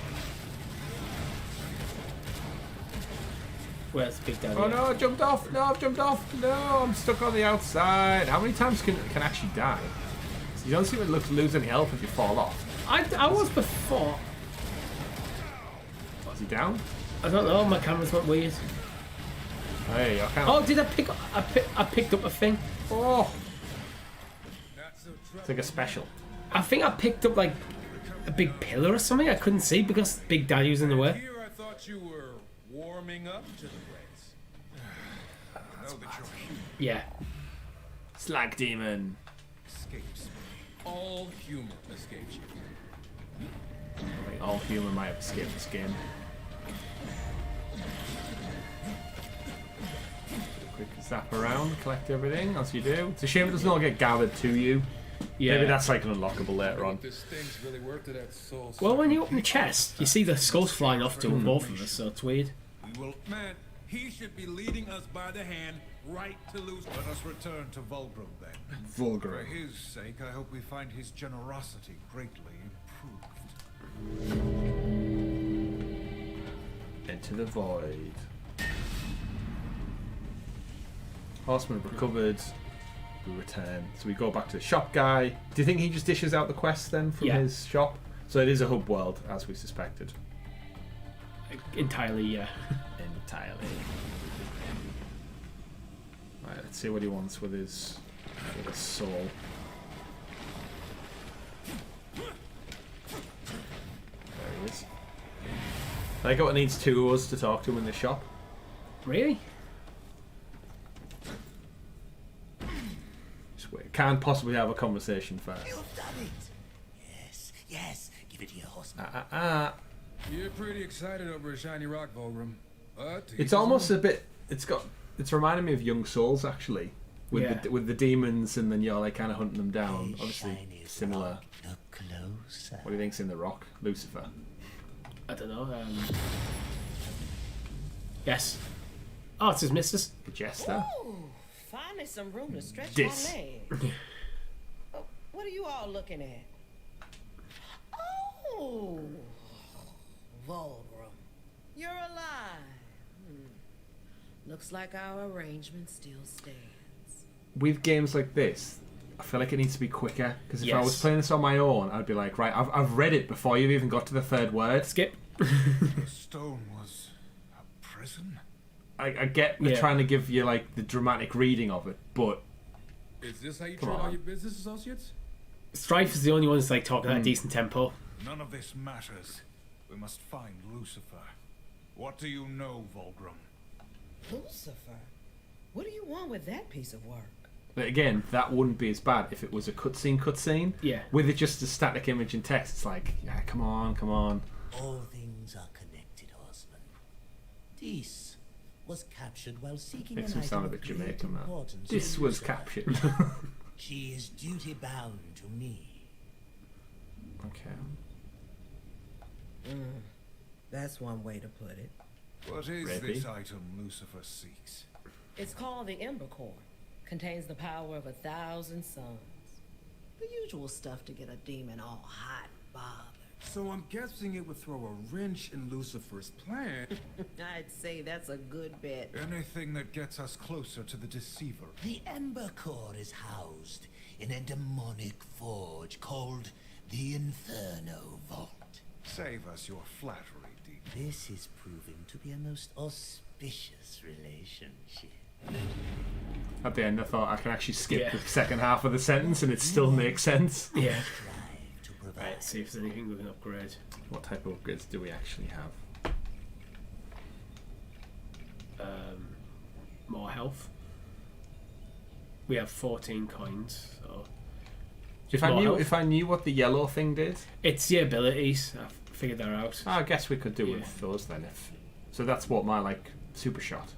B: Where's Big Daddy?
A: Oh no, I jumped off! No, I've jumped off! No, I'm stuck on the outside. How many times can actually die? You don't seem to lose any health if you fall off.
B: I was before.
A: Is he down?
B: I don't know. My cameras went weird.
A: Hey, I can't.
B: Oh, did I pick up? I picked up a thing.
A: Oh, it's like a special.
B: I think I picked up like a big pillar or something. I couldn't see because Big Daddy was in the way.
D: Here I thought you were warming up to the race.
B: Yeah.
A: Slag demon.
D: Escapes. All humor escapes you.
A: I think all humor might have escaped this game. Quick zap around, collect everything as you do. It's a shame it doesn't all get gathered to you.
B: Yeah.
A: Maybe that's like an unlockable later on.
D: This thing's really worth it at soul.
B: Well, when you open the chest, you see the skulls flying off to both of us, so it's weird.
D: We will, man. He should be leading us by the hand right to lose.
C: Let us return to Vulgrim then. For
A: Vulgrim.
C: his sake, I hope we find his generosity greatly improved.
A: Enter the void. Horsemen have recovered. We return. So we go back to the shop guy. Do you think he just dishes out the quests then from his shop? So it is a hub world, as we suspected.
B: Entirely, yeah.
A: Entirely. Right, let's see what he wants with his soul. There he is. I got what needs two of us to talk to him in the shop.
B: Really?
A: Just wait. Can't possibly have a conversation first.
G: You've done it. Yes, yes. Give it to your horseman.
D: You're pretty excited over a shiny rock, Vulgrim.
A: It's almost a bit. It's reminding me of Young Souls actually, with the demons, and then you're like kind of hunting them down. Obviously similar.
G: Look closer.
A: What do you think's in the rock, Lucifer?
B: I don't know. Yes. Oh, it's his missus.
A: The Jester.
G: Ooh,
H: Finally some room to stretch
A: This.
H: my legs. Oh, what are you all looking at? Oh, Vulgrim, you're alive. Looks like our arrangement still stands.
A: With games like this, I feel like it needs to be quicker, because if I
B: Yes.
A: was playing this on my own, I'd be like, right, I've read it before you've even got to the third word.
B: Skip.
C: The stone was a prison?
A: I get they're trying to give you like the dramatic reading of it, but
D: Is this how you
A: Come
D: treat all
A: on.
D: your business associates?
B: Strife is the only one that's like talking at a decent tempo.
C: None of this matters. We must find Lucifer. What do you know, Vulgrim?
H: Lucifer? What do you want with that piece of work?
A: But again, that wouldn't be as bad if it was a cutscene.
B: Yeah.
A: With it just a static image and text, it's like, yeah, come on.
G: All things are connected, Horsemen. This was captured while seeking
A: Makes
G: an
A: him sound a
G: item
A: bit
G: of great
A: Jamaican, that.
G: importance
A: This
G: to
A: was
G: Lucifer.
A: captured.
G: She is duty bound to me.
A: Okay.
H: That's one way to put it.
C: What is
A: Maybe.
C: this item Lucifer seeks?
H: It's called the Ember Core. Contains the power of 1,000 suns. The usual stuff to get a demon all hot and bothered.
D: So I'm guessing it would throw a wrench in Lucifer's plan.
H: I'd say that's a good bet.
C: Anything that gets us closer to the deceiver.
G: The Ember Core is housed in a demonic forge called the Inferno Vault.
C: Save us your flattery, Deep.
G: This is proving to be a most auspicious relationship.
A: At the end, I thought I can actually skip
B: Yeah.
A: the second half of the sentence and it still makes sense.
B: Yeah.
G: Strive to provide.
B: Right, see if there's anything we can upgrade.
A: What type of upgrades do we actually have?
B: More health. We have 14 coins, so
A: If I knew what the yellow thing did,
B: it's the abilities. I've figured that out.
A: I guess we could do
B: Yeah.
A: with those then. So that's what my super shot.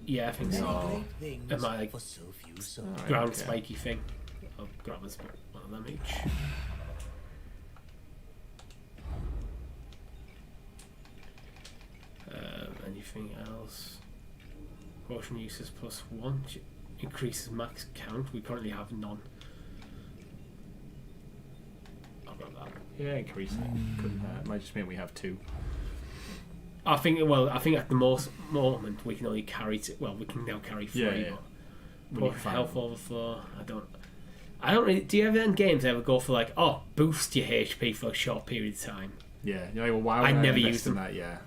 B: Yeah, I think
G: Many
B: so.
G: great things
B: Am I like
G: for so few souls.
A: Alright,
B: ground
A: okay.
B: spiky thing? I'll grab us one of them each. Anything else? Potion uses +1 increases max count. We currently have none. I'll grab that.
A: Yeah, increasing. Couldn't hurt. Might just mean we have two.
B: I think at the moment we can only carry we can now carry 3.
A: Yeah, yeah.
B: But
A: We need to find
B: health
A: them.
B: overflow. I don't really. Do you ever in games ever go for like, boost your HP for a short period of time?
A: Yeah, well, why would
B: I never
A: invest
B: use
A: in
B: them.
A: that? Yeah.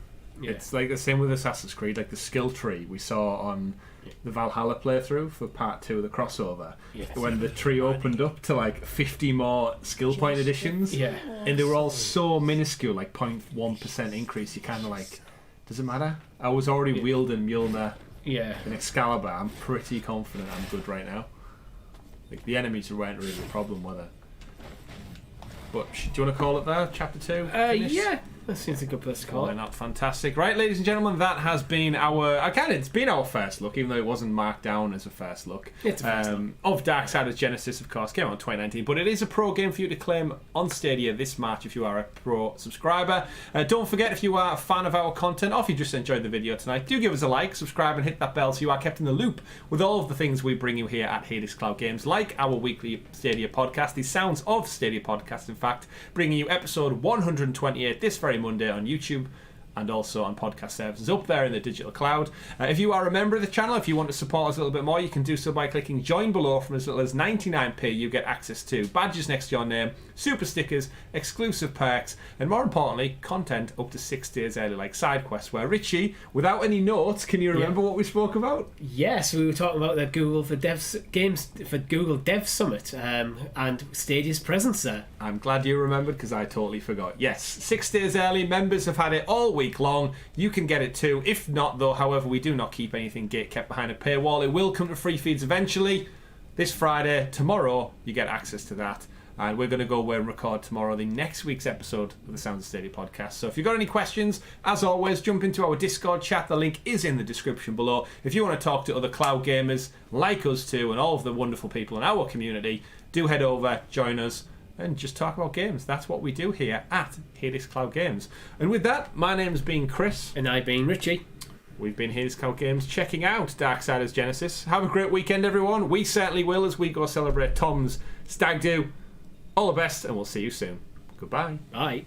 B: Yeah.
A: It's like the same with Assassin's Creed, like the skill tree we saw on the Valhalla playthrough for part 2 of the crossover.
B: Yeah.
A: When the tree opened up to like 50 more skill point additions.
B: Yeah.
A: And they were all so minuscule, like 0.1% increase. You kind of like, does it matter? I was already wielding Mjolnir
B: Yeah.
A: and Excalibur. I'm pretty confident I'm good right now. Like the enemies weren't really a problem, were they? But do you want to call it there? Chapter 2? Finish?
B: Yeah. That seems a good place to call
A: Calling
B: it.
A: up, fantastic. Right, ladies and gentlemen, that has been it's been our first look, even though it wasn't marked down as a first look.
B: It's a first look.
A: Of Darksiders Genesis, of course, came out in 2019, but it is a pro game for you to claim on Stadia this March if you are a pro subscriber. Don't forget, if you are a fan of our content, or if you just enjoyed the video tonight, do give us a like, subscribe, and hit that bell so you are kept in the loop with all of the things we bring you here at Hades Cloud Games, like our weekly Stadia podcast, the Sounds of Stadia podcast, in fact, bringing you episode 128 this very Monday on YouTube and also on podcast services up there in the digital cloud. If you are a member of the channel, if you want to support us a little bit more, you can do so by clicking join below. From as little as 99p, you get access to badges next to your name, super stickers, exclusive perks, and more importantly, content up to 6 days early, like side quests, where Richie, without any notes, can you remember what we spoke about?
B: Yes, we were talking about the Google for Google Dev Summit and Stadia's presence there.
A: I'm glad you remembered because I totally forgot. Yes, 6 days early. Members have had it all week long. You can get it too. If not, though, however, we do not keep anything kept behind a paywall. It will come to free feeds eventually. This Friday, tomorrow, you get access to that. And we're going to go away and record tomorrow the next week's episode of the Sounds of Stadia podcast. So if you've got any questions, as always, jump into our Discord chat. The link is in the description below. If you want to talk to other cloud gamers like us too, and all of the wonderful people in our community, do head over, join us, and just talk about games. That's what we do here at Hades Cloud Games. And with that, my name's been Chris.
B: And I being Richie.
A: We've been here, Scout Games, checking out Darksiders Genesis. Have a great weekend, everyone. We certainly will as we go celebrate Tom's stag do. All the best, and we'll see you soon. Goodbye.
B: Bye.